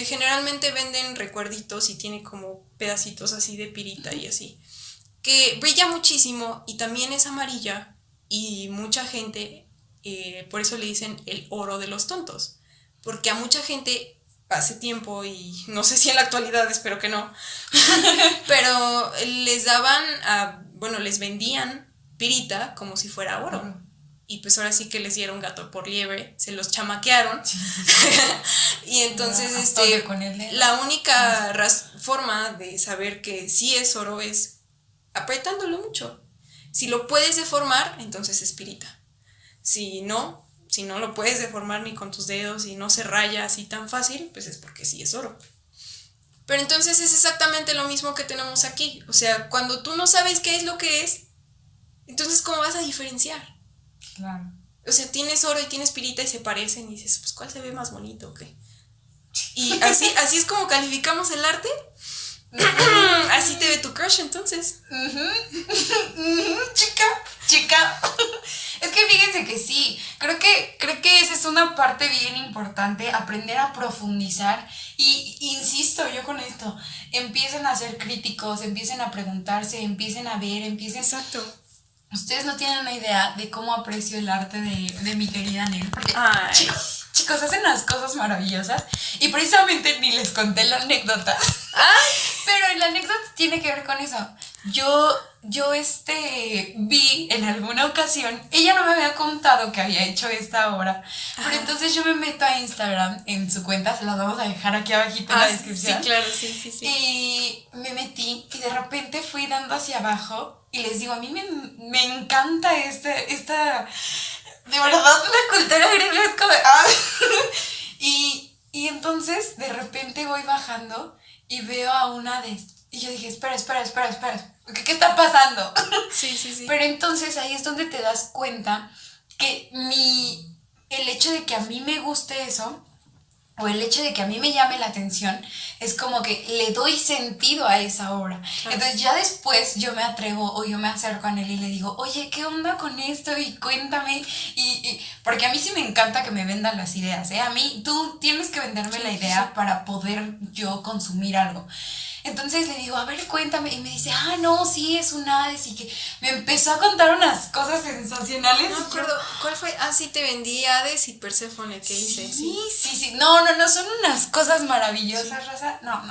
generalmente venden recuerditos y tiene como pedacitos así de pirita y así, que brilla muchísimo y también es amarilla y mucha gente, por eso le dicen el oro de los tontos. Porque a mucha gente hace tiempo, y no sé si en la actualidad, espero que no, pero les les vendían pirita como si fuera oro. Y pues ahora sí que les dieron gato por liebre, se los chamaquearon. Y entonces la única forma de saber que sí es oro es apretándolo mucho. Si lo puedes deformar, entonces es pirita. Si no lo puedes deformar ni con tus dedos y no se raya así tan fácil, pues es porque sí es oro. Pero entonces es exactamente lo mismo que tenemos aquí. O sea, cuando tú no sabes qué es lo que es, entonces ¿cómo vas a diferenciar? Claro. O sea, tienes oro y tienes pirita y se parecen y dices, pues ¿cuál se ve más bonito o qué? Y así es como calificamos el arte. Así te ve tu crush entonces. Chica. Es que fíjense que sí, creo que esa es una parte bien importante, aprender a profundizar y insisto yo con esto, empiecen a ser críticos, empiecen a preguntarse, empiecen a ver, Exacto. Ustedes no tienen una idea de cómo aprecio el arte de mi querida Nel, porque Ay. chicos hacen unas cosas maravillosas y precisamente ni les conté la anécdota. Pero la anécdota tiene que ver con eso. Yo vi en alguna ocasión, ella no me había contado que había hecho esta obra, pero entonces yo me meto a Instagram en su cuenta, se las vamos a dejar aquí abajito en la descripción. Sí, claro, sí. Y me metí y de repente fui dando hacia abajo y les digo, a mí me encanta esta, de verdad, la cultura griega es como... y entonces de repente voy bajando y veo a una de... Y yo dije, espera. ¿Qué está pasando? Sí. Pero entonces ahí es donde te das cuenta que el hecho de que a mí me guste eso, o el hecho de que a mí me llame la atención, es como que le doy sentido a esa obra. Claro. Entonces ya después yo me atrevo o yo me acerco a él y le digo, oye, ¿qué onda con esto? Y cuéntame. Porque a mí sí me encanta que me vendan las ideas, ¿eh? A mí, tú tienes que venderme la idea para poder yo consumir algo. Entonces le digo, a ver, cuéntame. Y me dice, no, sí, es un Hades. Y que me empezó a contar unas cosas sensacionales. No me acuerdo, ¿cuál fue? Sí, te vendí Hades y Perséfone, ¿qué hice? Sí. No, son unas cosas maravillosas, sí. Rosa. No.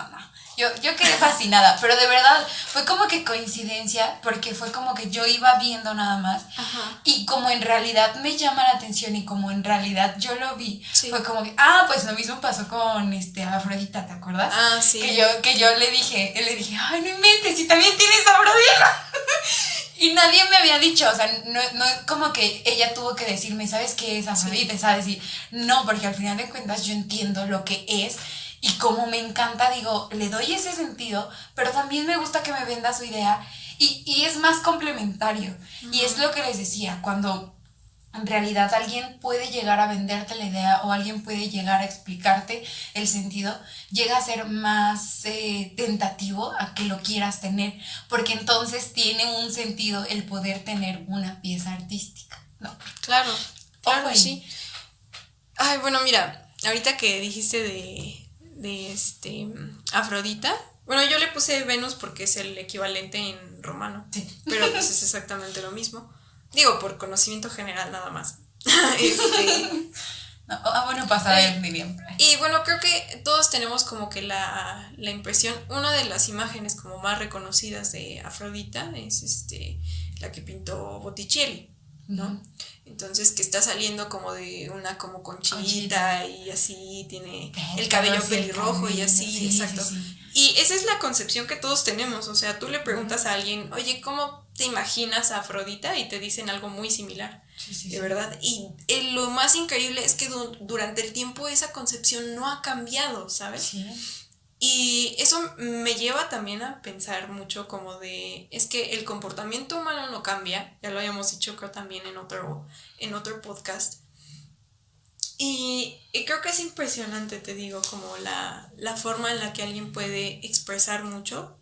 Yo quedé fascinada, pero de verdad fue como que coincidencia, porque fue como que yo iba viendo nada más. Ajá. Y como en realidad me llama la atención y como en realidad yo lo vi, sí. Fue como que, pues lo mismo pasó con Afrodita, ¿te acuerdas? Sí. Que yo le dije, ay, no inventes, si también tienes Afrodita. Y nadie me había dicho, o sea, no es como que ella tuvo que decirme, ¿sabes qué es Afrodita? Sí. ¿Sabes? Y no, porque al final de cuentas yo entiendo lo que es. Y como me encanta, digo, le doy ese sentido, pero también me gusta que me venda su idea y es más complementario. Uh-huh. Y es lo que les decía, cuando en realidad alguien puede llegar a venderte la idea o alguien puede llegar a explicarte el sentido, llega a ser más tentativo a que lo quieras tener, porque entonces tiene un sentido el poder tener una pieza artística, ¿no? Claro, sí. Ay, bueno, mira, ahorita que dijiste de Afrodita, bueno, yo le puse Venus porque es el equivalente en romano, sí. Pero pues es exactamente lo mismo. Digo, por conocimiento general nada más. Bueno, pasa de Miriam. Y bueno, creo que todos tenemos como que la impresión, una de las imágenes como más reconocidas de Afrodita es la que pintó Botticelli, ¿no? Uh-huh. Entonces, que está saliendo como de una como conchita y así, tiene el cabello pelirrojo y así, sí, exacto. Sí. Y esa es la concepción que todos tenemos, o sea, tú le preguntas a alguien, oye, ¿cómo te imaginas a Afrodita? Y te dicen algo muy similar, de verdad. Y lo más increíble es que durante el tiempo esa concepción no ha cambiado, ¿sabes? Sí. Y eso me lleva también a pensar mucho como es que el comportamiento humano no cambia, ya lo habíamos dicho creo también en otro podcast. Y creo que es impresionante, te digo, como la forma en la que alguien puede expresar mucho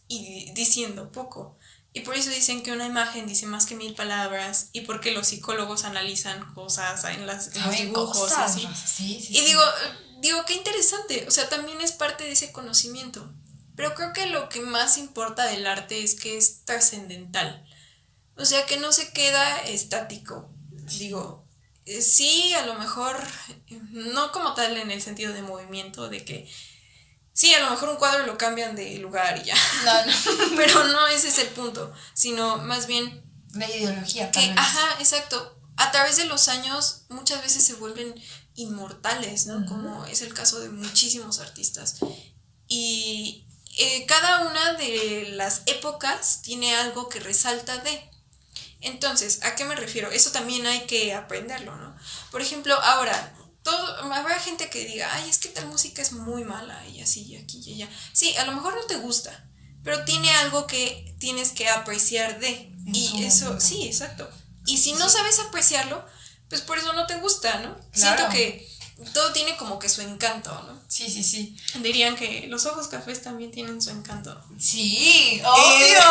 y diciendo poco. Y por eso dicen que una imagen dice más que 1000 palabras, y porque los psicólogos analizan cosas en los dibujos cosas, así. Sí, y digo, qué interesante, o sea, también es parte de ese conocimiento. Pero creo que lo que más importa del arte es que es trascendental. O sea, que no se queda estático. Digo, sí, a lo mejor, no como tal en el sentido de movimiento, de que sí, a lo mejor un cuadro lo cambian de lugar y ya. No. Pero no ese es el punto, sino más bien de ideología, tal vez. Ajá, exacto. A través de los años muchas veces se vuelven inmortales, ¿no? Uh-huh. Como es el caso de muchísimos artistas. Y cada una de las épocas tiene algo que resalta de. Entonces, ¿a qué me refiero? Eso también hay que aprenderlo, ¿no? Por ejemplo, ahora, habrá gente que diga, ay, es que tal música es muy mala, y así, y aquí, y allá. Sí, a lo mejor no te gusta, pero tiene algo que tienes que apreciar de. Y eso, sí, exacto. Y si no sabes apreciarlo, pues por eso no te gusta, ¿no? Claro. Siento que todo tiene como que su encanto, ¿no? Sí. Dirían que los ojos cafés también tienen su encanto. Sí, obvio,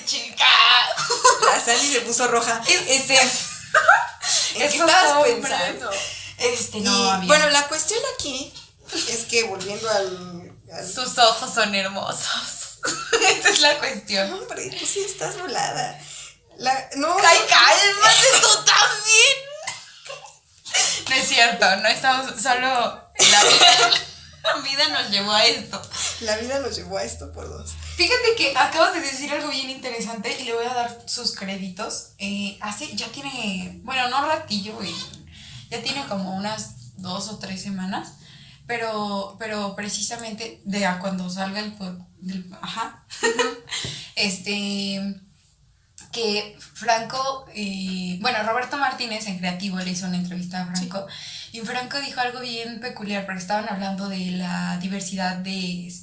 chica. La Sally se puso roja. ¿En qué estabas pensando? No, bueno, la cuestión aquí es que volviendo sus ojos son hermosos. Esa es la cuestión. Hombre, tú sí estás volada. No. Ay, cálmate tú también. No es cierto, no estamos solo la vida nos llevó a esto. La vida nos llevó a esto por dos. Fíjate que acabas de decir algo bien interesante y le voy a dar sus créditos. Ya tiene, bueno, no ratillo, ya tiene como unas 2 o 3 semanas, pero precisamente de a cuando salga que Franco, Roberto Martínez en Creativo le hizo una entrevista a Franco, sí. Y Franco dijo algo bien peculiar porque estaban hablando de la diversidad de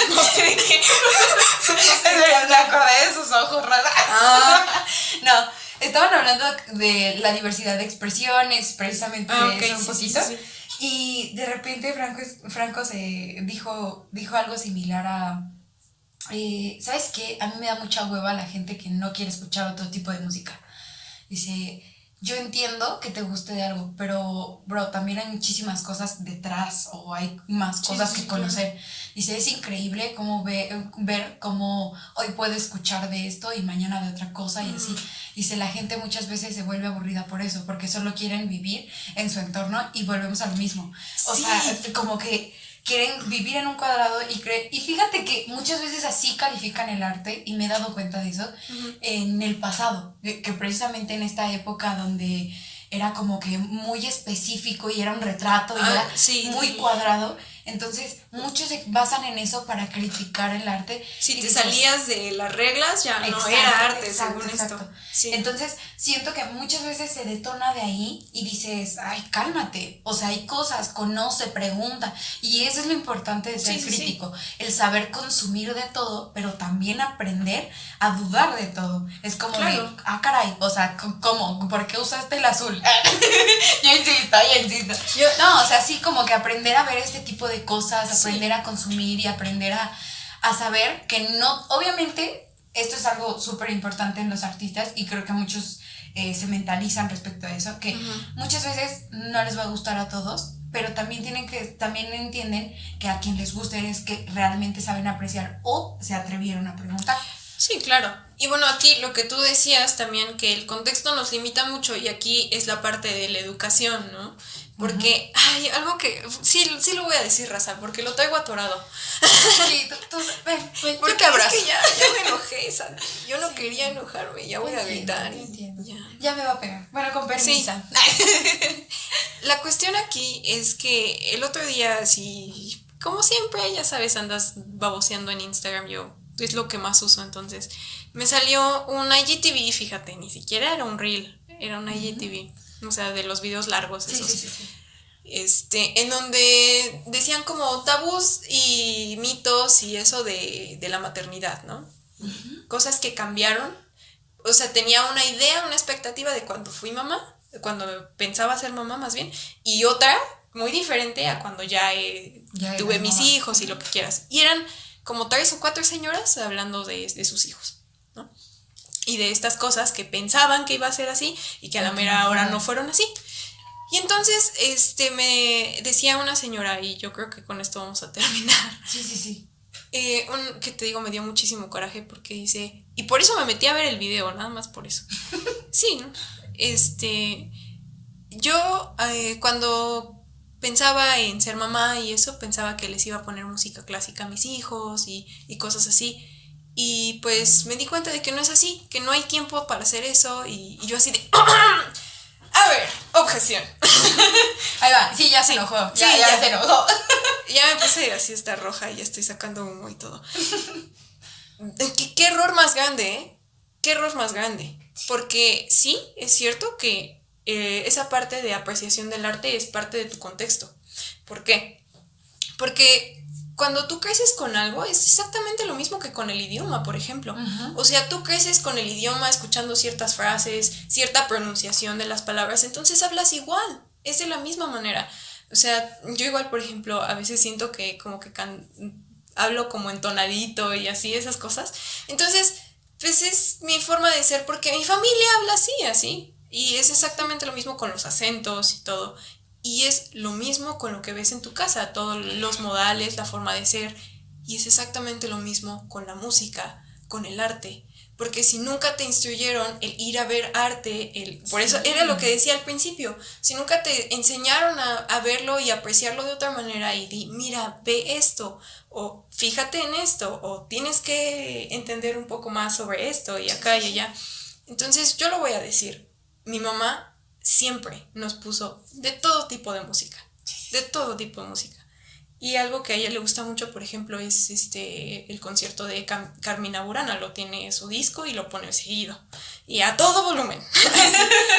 no sé de qué. Me acordé de sus ojos raros. No, estaban hablando de la diversidad de expresiones, precisamente de eso un poquito. Sí. Y de repente Franco se dijo algo similar a ¿sabes qué? A mí me da mucha hueva la gente que no quiere escuchar otro tipo de música. Dice, yo entiendo que te guste de algo, pero, bro, también hay muchísimas cosas detrás o hay más cosas que conocer. Claro. Dice, es increíble cómo ver cómo hoy puedo escuchar de esto y mañana de otra cosa y así. Dice, la gente muchas veces se vuelve aburrida por eso, porque solo quieren vivir en su entorno y volvemos a lo mismo. O sea, como que quieren vivir en un cuadrado y fíjate que muchas veces así califican el arte y me he dado cuenta de eso en el pasado, que precisamente en esta época donde era como que muy específico y era un retrato y era muy cuadrado, entonces muchos se basan en eso para criticar el arte. Si te salías de las reglas ya no era arte, según esto. Sí. Entonces siento que muchas veces se detona de ahí y dices, ay, cálmate, o sea, hay cosas, conoce, pregunta, y eso es lo importante de ser crítico, el saber consumir de todo, pero también aprender a dudar de todo. Es como de, caray, o sea, ¿cómo? ¿Por qué usaste el azul? Yo insisto. No, o sea, sí, como que aprender a ver este tipo de cosas, aprender a consumir y aprender a saber que no, obviamente, esto es algo súper importante en los artistas y creo que muchos se mentalizan respecto a eso, que muchas veces no les va a gustar a todos, pero también entienden que a quien les guste es que realmente saben apreciar o se atrevieron a preguntar. Sí, claro. Y bueno, aquí lo que tú decías también, que el contexto nos limita mucho y aquí es la parte de la educación, ¿no? Porque hay algo que sí lo voy a decir, Raza, porque lo traigo atorado. Sí, tú ven, porque te abrazo. Es que ya me enojé, Sandy. Yo no quería enojarme, ya voy a gritar. Entiendo. Ya me va a pegar. Bueno, con permiso. Sí. La cuestión aquí es que el otro día, sí, como siempre, ya sabes, andas baboseando en Instagram, yo es lo que más uso, entonces me salió un IGTV, fíjate, ni siquiera era un reel, era un IGTV, o sea, de los videos largos esos. Sí. En donde decían como tabús y mitos y eso de la maternidad, ¿no? Cosas que cambiaron, o sea, tenía una idea, una expectativa de cuando fui mamá, cuando pensaba ser mamá más bien, y otra muy diferente a cuando ya tuve mis hijos y lo que quieras, y eran como 3 o 4 señoras hablando de sus hijos, ¿no? Y de estas cosas que pensaban que iba a ser así y que a la mera hora no fueron así. Y entonces me decía una señora, y yo creo que con esto vamos a terminar. Sí. Que te digo, me dio muchísimo coraje porque dice, y por eso me metí a ver el video, nada más por eso. Sí, ¿no? Yo cuando pensaba en ser mamá y eso, pensaba que les iba a poner música clásica a mis hijos y cosas así. Y pues me di cuenta de que no es así, que no hay tiempo para hacer eso. Y yo así de... A ver, objeción. Ahí va, sí, ya se enojó. Ya se enojó. Ya me puse así esta roja y ya estoy sacando humo y todo. ¿Qué error más grande, eh? ¿Qué error más grande? Porque sí, es cierto que esa parte de apreciación del arte es parte de tu contexto. ¿Por qué? Porque cuando tú creces con algo es exactamente lo mismo que con el idioma, por ejemplo. Uh-huh. O sea, tú creces con el idioma escuchando ciertas frases, cierta pronunciación de las palabras, entonces hablas igual, es de la misma manera. O sea, yo igual, por ejemplo, a veces siento que como que hablo como entonadito y así, esas cosas. Entonces, pues es mi forma de ser porque mi familia habla así. Y es exactamente lo mismo con los acentos y todo. Y es lo mismo con lo que ves en tu casa, todos los modales, la forma de ser. Y es exactamente lo mismo con la música, con el arte. Porque si nunca te instruyeron el ir a ver arte, por eso era lo que decía al principio, si nunca te enseñaron a verlo y apreciarlo de otra manera y di, mira, ve esto, o fíjate en esto, o tienes que entender un poco más sobre esto y acá y allá. Entonces yo lo voy a decir, mi mamá siempre nos puso de todo tipo de música, de todo tipo de música. Y algo que a ella le gusta mucho, por ejemplo, es el concierto de Carmina Burana. Lo tiene su disco y lo pone seguido. Y a todo volumen.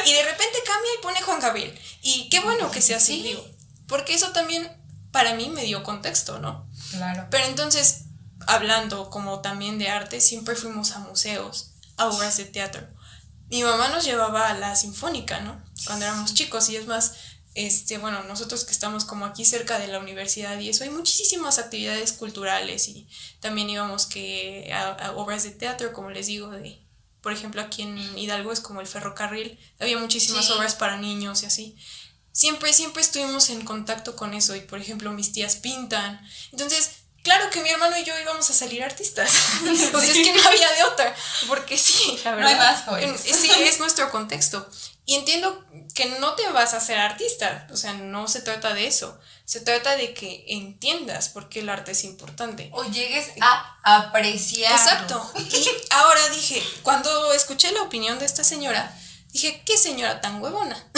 Y de repente cambia y pone Juan Gabriel. Y qué bueno que sea así, digo. Porque eso también para mí me dio contexto, ¿no? Claro. Pero entonces, hablando como también de arte, siempre fuimos a museos, a obras de teatro. Mi mamá nos llevaba a la Sinfónica, ¿no? Cuando éramos chicos. Y es más... bueno, nosotros que estamos como aquí cerca de la universidad y eso, hay muchísimas actividades culturales y también íbamos a obras de teatro, como les digo, por ejemplo, aquí en Hidalgo es como el ferrocarril, había muchísimas obras para niños y así. Siempre estuvimos en contacto con eso y, por ejemplo, mis tías pintan. Entonces, claro que mi hermano y yo íbamos a salir artistas. O sea, es que no había de otra, porque sí, la verdad. No hay más jóvenes. Sí, es nuestro contexto. Y entiendo que no te vas a hacer artista, o sea, no se trata de eso. Se trata de que entiendas por qué el arte es importante. O llegues a apreciarlo. Exacto. Y ahora dije, cuando escuché la opinión de esta señora, dije, ¿qué señora tan huevona?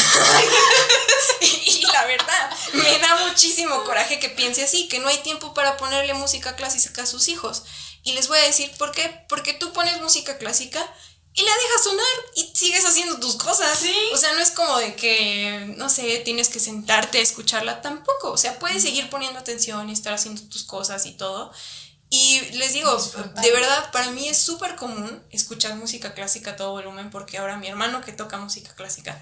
Y la verdad, me da muchísimo coraje que piense así, que no hay tiempo para ponerle música clásica a sus hijos. Y les voy a decir, ¿por qué? Porque tú pones música clásica y la dejas sonar y sigues haciendo tus cosas. ¿Sí? O sea, no es como de que, no sé, tienes que sentarte a escucharla tampoco. O sea, puedes seguir poniendo atención y estar haciendo tus cosas y todo. Y les digo, de verdad, para mí es súper común escuchar música clásica a todo volumen porque ahora mi hermano que toca música clásica,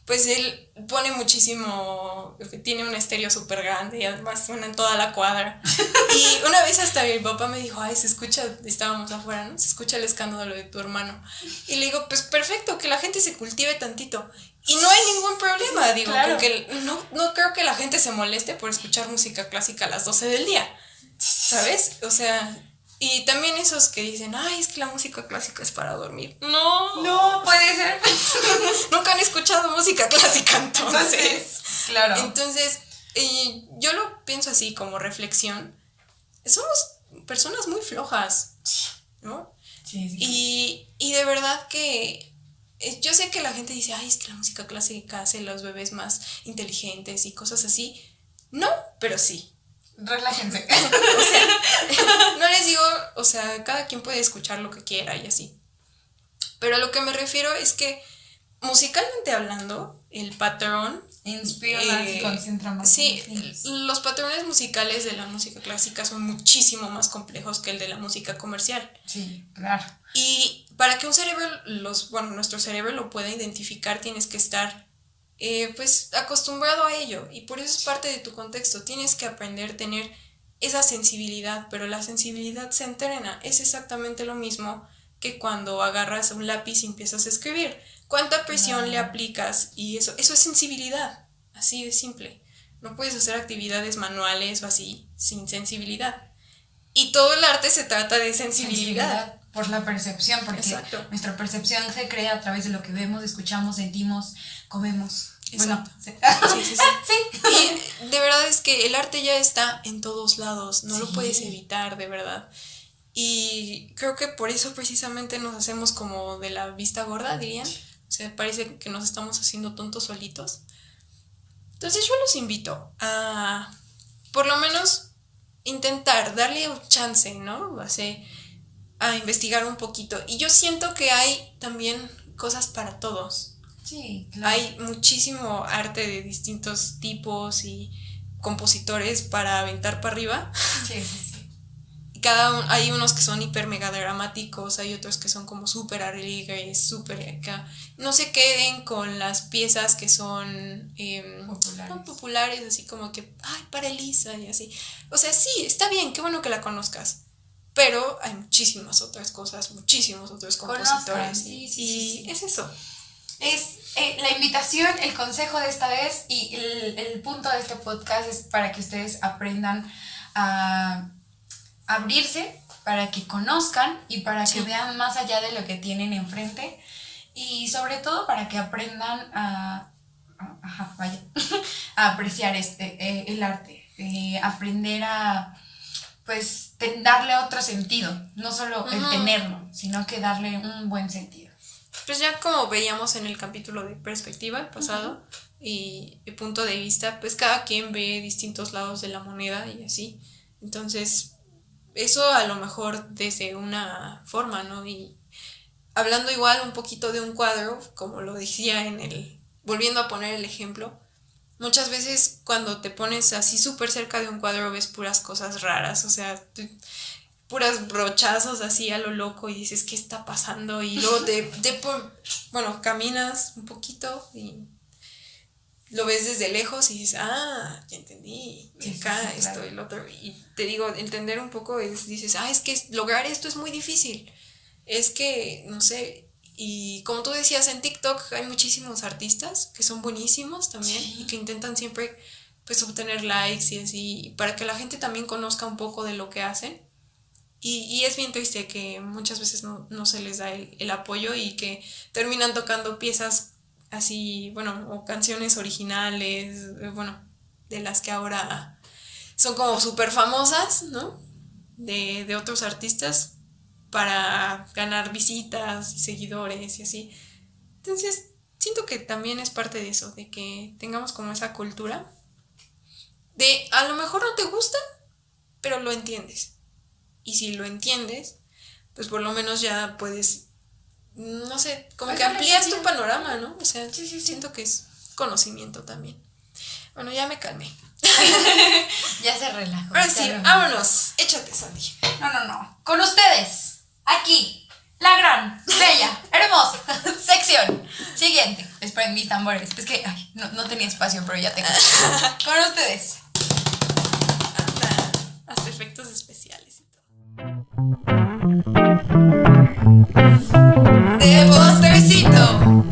pues él pone muchísimo, tiene un estéreo súper grande y además suena en toda la cuadra. Y una vez hasta mi papá me dijo, ay, se escucha, estábamos afuera, ¿no? Se escucha el escándalo de tu hermano. Y le digo, pues perfecto, que la gente se cultive tantito. Y no hay ningún problema, digo, claro. Porque no creo que la gente se moleste por escuchar música clásica a las 12 del día, ¿sabes? O sea... Y también esos que dicen, ay, es que la música clásica es para dormir. No puede ser. Nunca han escuchado música clásica, entonces. Claro. Entonces, yo lo pienso así como reflexión. Somos personas muy flojas, ¿no? Sí. Y de verdad que yo sé que la gente dice, ay, es que la música clásica hace a los bebés más inteligentes y cosas así. No, pero sí. Relájense. O sea, no les digo, o sea, cada quien puede escuchar lo que quiera y así. Pero a lo que me refiero es que musicalmente hablando, el patrón inspira más y concentra más. Sí, los patrones musicales de la música clásica son muchísimo más complejos que el de la música comercial. Sí, claro. Y para que un cerebro, nuestro cerebro lo pueda identificar, tienes que estar pues acostumbrado a ello, y por eso es parte de tu contexto. Tienes que aprender a tener esa sensibilidad, pero la sensibilidad se entrena. Es exactamente lo mismo que cuando agarras un lápiz y empiezas a escribir. ¿Cuánta presión le aplicas? Y eso es sensibilidad, así de simple. No puedes hacer actividades manuales o así sin sensibilidad. Y todo el arte se trata de sensibilidad. Por la percepción, porque Exacto. Nuestra percepción se crea a través de lo que vemos, escuchamos, sentimos, comemos. Exacto. Bueno, sí. Y de verdad es que el arte ya está en todos lados, no lo puedes evitar, de verdad. Y creo que por eso precisamente nos hacemos como de la vista gorda, dirían, O sea, parece que nos estamos haciendo tontos solitos. Entonces yo los invito a, por lo menos, intentar darle un chance, ¿no? A investigar un poquito. Y yo siento que hay también cosas para todos. Sí, claro. Hay muchísimo arte de distintos tipos y compositores para aventar para arriba. Sí, sí, sí. Hay unos que son hiper mega dramáticos, hay otros que son como súper alegres, súper acá. No se queden con las piezas que son no populares, así como que, ay, para Elisa y así. O sea, sí, está bien, qué bueno que la conozcas. Pero hay muchísimas otras cosas, muchísimos otros compositores. Conozcan, sí. Es eso. Es la invitación, el consejo de esta vez y el punto de este podcast es para que ustedes aprendan a abrirse, para que conozcan y para que vean más allá de lo que tienen enfrente y sobre todo para que aprendan a apreciar el arte, aprender a pues darle otro sentido, no solo el tenerlo, sino que darle un buen sentido. Pues ya como veíamos en el capítulo de perspectiva pasado y el punto de vista, pues cada quien ve distintos lados de la moneda y así. Entonces, eso a lo mejor desde una forma, ¿no? Y hablando igual un poquito de un cuadro, como lo decía volviendo a poner el ejemplo, muchas veces cuando te pones así súper cerca de un cuadro ves puras cosas raras, o sea, puras brochazos así a lo loco y dices, ¿qué está pasando? Y luego caminas un poquito y lo ves desde lejos y dices, ya entendí, y acá sí, esto, claro. El otro, y te digo, entender un poco dices, es que lograr esto es muy difícil, es que, no sé, y como tú decías, en TikTok hay muchísimos artistas que son buenísimos también y que intentan siempre, pues, obtener likes y así, para que la gente también conozca un poco de lo que hacen. Y es bien triste que muchas veces no se les da el apoyo y que terminan tocando piezas así, o canciones originales, de las que ahora son como súper famosas, ¿no? De otros artistas para ganar visitas y seguidores y así. Entonces, siento que también es parte de eso, de que tengamos como esa cultura de a lo mejor no te gusta, pero lo entiendes. Y si lo entiendes, pues por lo menos ya puedes, no sé, como que amplías tu panorama, ¿no? O sea, siento que es conocimiento también. Bueno, ya me calmé. Ya se relajó. Ahora sí, vámonos. Échate, Sandy. No. Con ustedes, aquí, la gran, bella, hermosa sección. Siguiente. Esperen mis tambores. Es que no tenía espacio, pero ya tengo. Con ustedes. Hasta efectos especiales y todo. De postercito.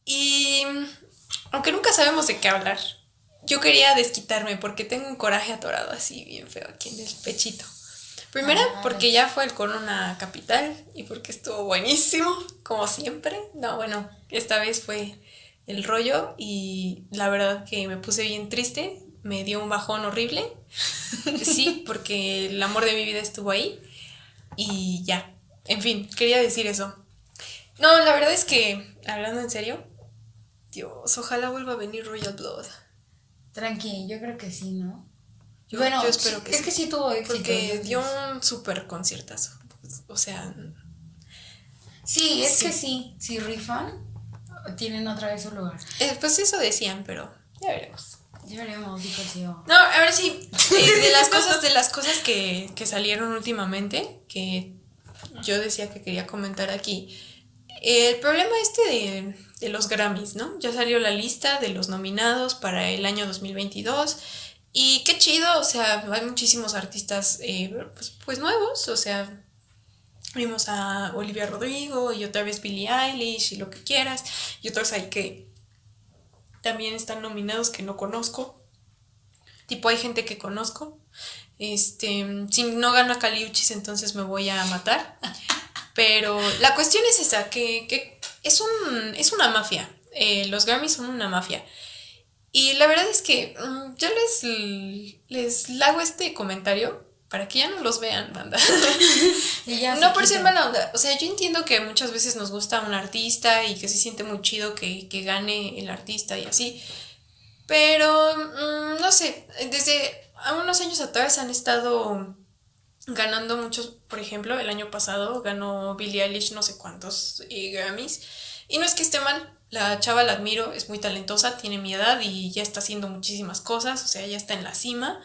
Y aunque nunca sabemos de qué hablar, yo quería desquitarme porque tengo un coraje atorado así bien feo aquí en el pechito. Primera, porque ya fue el Corona Capital y porque estuvo buenísimo, como siempre. No, esta vez fue el rollo y la verdad que me puse bien triste, me dio un bajón horrible. Sí, porque el amor de mi vida estuvo ahí y ya. En fin, quería decir eso. No, la verdad es que, hablando en serio, Dios, ojalá vuelva a venir Royal Blood. Tranqui, yo creo que sí, ¿no? Yo espero que sí. Es que sí tuvo éxito. Porque dio un súper conciertazo. O sea... Sí, es que sí. Si rifan, tienen otra vez su lugar. Pues eso decían, pero ya veremos. Ya veremos, dijo el CEO. No, a ver si de las cosas que salieron últimamente, que yo decía que quería comentar aquí, el problema de los Grammys, ¿no? Ya salió la lista de los nominados para el año 2022 y qué chido, o sea, hay muchísimos artistas pues nuevos, o sea, vimos a Olivia Rodrigo y otra vez Billie Eilish y lo que quieras, y otros ahí que también están nominados que no conozco. Tipo, hay gente que conozco. Si no gano a Caliuchis, entonces me voy a matar. Pero la cuestión es esa, que es una mafia. Los Grammys son una mafia. Y la verdad es que yo les hago este comentario para que ya no los vean, banda. No por ser mala onda. O sea, yo entiendo que muchas veces nos gusta un artista y que se siente muy chido que gane el artista y así. Pero, no sé, desde unos años atrás han estado ganando muchos. Por ejemplo, el año pasado ganó Billie Eilish no sé cuántos Grammys. Y no es que esté mal, la chava la admiro, es muy talentosa, tiene mi edad y ya está haciendo muchísimas cosas, o sea, ya está en la cima.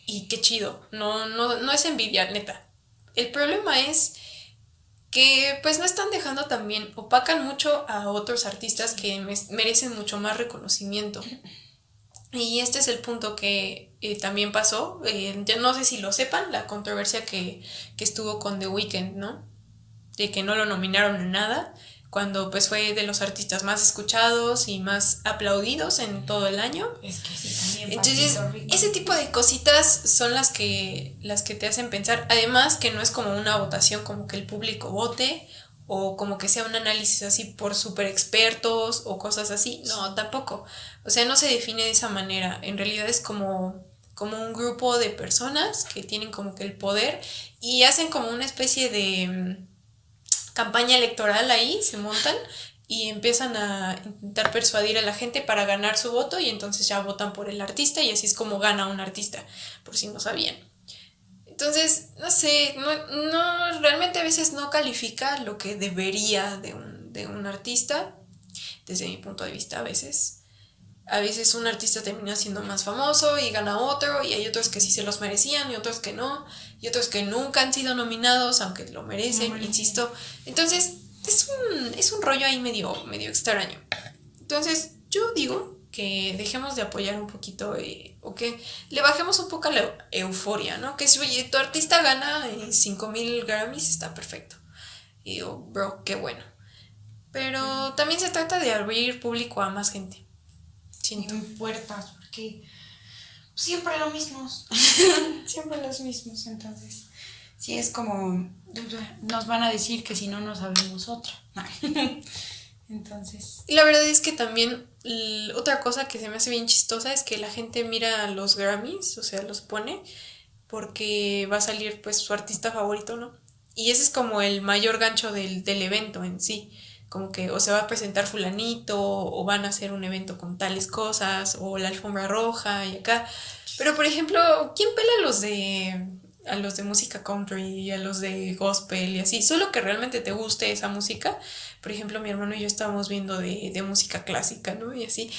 Y qué chido, no es envidiar, neta. El problema es que pues no están dejando también, opacan mucho a otros artistas que merecen mucho más reconocimiento. Y este es el punto que también pasó, ya no sé si lo sepan, la controversia que estuvo con The Weeknd, ¿no? De que no lo nominaron en nada, cuando pues fue de los artistas más escuchados y más aplaudidos en todo el año. Es que sí, también. Entonces, ese tipo de cositas son las que te hacen pensar. Además, que no es como una votación, como que el público vote, o como que sea un análisis así por super expertos o cosas así. No, tampoco. O sea, no se define de esa manera. En realidad es como un grupo de personas que tienen como que el poder y hacen como una especie de campaña electoral ahí, se montan y empiezan a intentar persuadir a la gente para ganar su voto y entonces ya votan por el artista y así es como gana un artista, por si no sabían. Entonces, no sé, no realmente a veces no califica lo que debería de un artista, desde mi punto de vista a veces. A veces un artista termina siendo más famoso y gana otro, y hay otros que sí se los merecían y otros que no, y otros que nunca han sido nominados, aunque lo merecen, insisto. Entonces, es un rollo ahí medio extraño. Entonces, yo digo que dejemos de apoyar un poquito o que le bajemos un poco a la euforia, ¿no? Que si oye, tu artista gana 5,000 Grammys, está perfecto. Y digo, bro, qué bueno. Pero también se trata de abrir público a más gente. Siento. Puertas, porque siempre lo mismos. Siempre los mismos, entonces. Sí, es como, nos van a decir que si no, no sabemos otra. Entonces. Y la verdad es que también otra cosa que se me hace bien chistosa es que la gente mira los Grammys, o sea, los pone porque va a salir pues su artista favorito, ¿no? Y ese es como el mayor gancho del evento en sí. Como que o se va a presentar fulanito o van a hacer un evento con tales cosas o la alfombra roja y acá. Pero por ejemplo, ¿quién pela a los de música country y a los de gospel y así? Solo que realmente te guste esa música. Por ejemplo, mi hermano y yo estábamos viendo de música clásica, ¿no? Y así,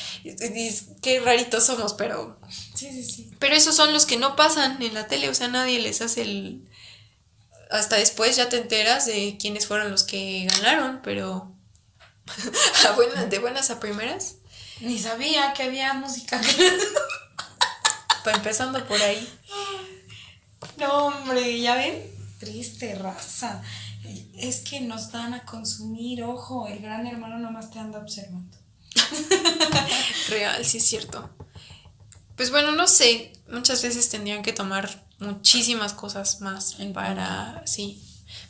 qué raritos somos, pero... Sí. Pero esos son los que no pasan en la tele, o sea, nadie les hace hasta después ya te enteras de quiénes fueron los que ganaron, pero... de buenas a primeras. Ni sabía que había música. Para empezando por ahí. No, hombre, ¿ya ven? Triste raza. Es que nos dan a consumir, ojo, el gran hermano nomás te anda observando. Real, sí es cierto. Pues bueno, no sé, muchas veces tendrían que tomar muchísimas cosas más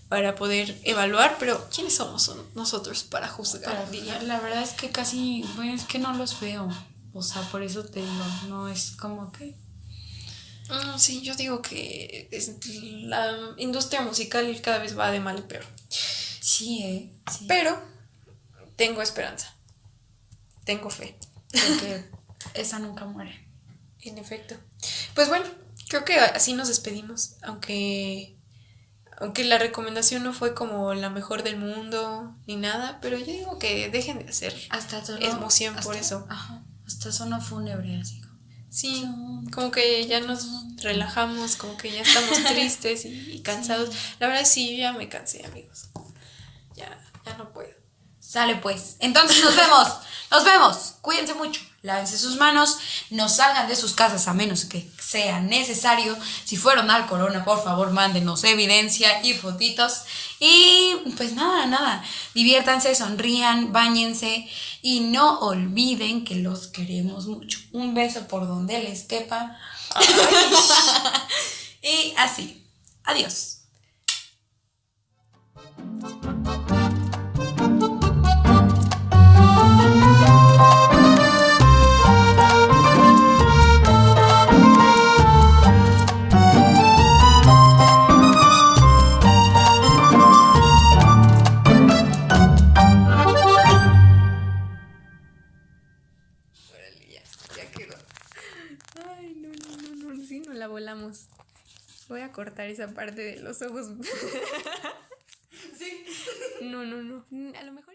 para poder evaluar, pero ¿quiénes somos nosotros para juzgar? La verdad es que casi, bueno, es que no los veo. O sea, por eso te digo, no es como que... Sí, yo digo que la industria musical cada vez va de mal en peor. Sí. Pero tengo esperanza. Tengo fe. Porque esa nunca muere. En efecto. Pues bueno, creo que así nos despedimos. Aunque la recomendación no fue como la mejor del mundo ni nada, pero yo digo que dejen de hacer emoción por eso. Ajá, hasta sonó fúnebre, así como. Sí, como que ya nos relajamos, como que ya estamos tristes y cansados. Sí. La verdad sí, yo ya me cansé, amigos. Ya no puedo. Sale pues. Entonces nos vemos. Cuídense mucho. Lávense sus manos. No salgan de sus casas a menos que sea necesario. Si fueron al Corona, por favor, mándenos evidencia y fotitos. Y pues nada. Diviértanse, sonrían, báñense. Y no olviden que los queremos mucho. Un beso por donde les quepa. Y así. Adiós. volamos. Voy a cortar esa parte de los ojos. Sí. No. A lo mejor.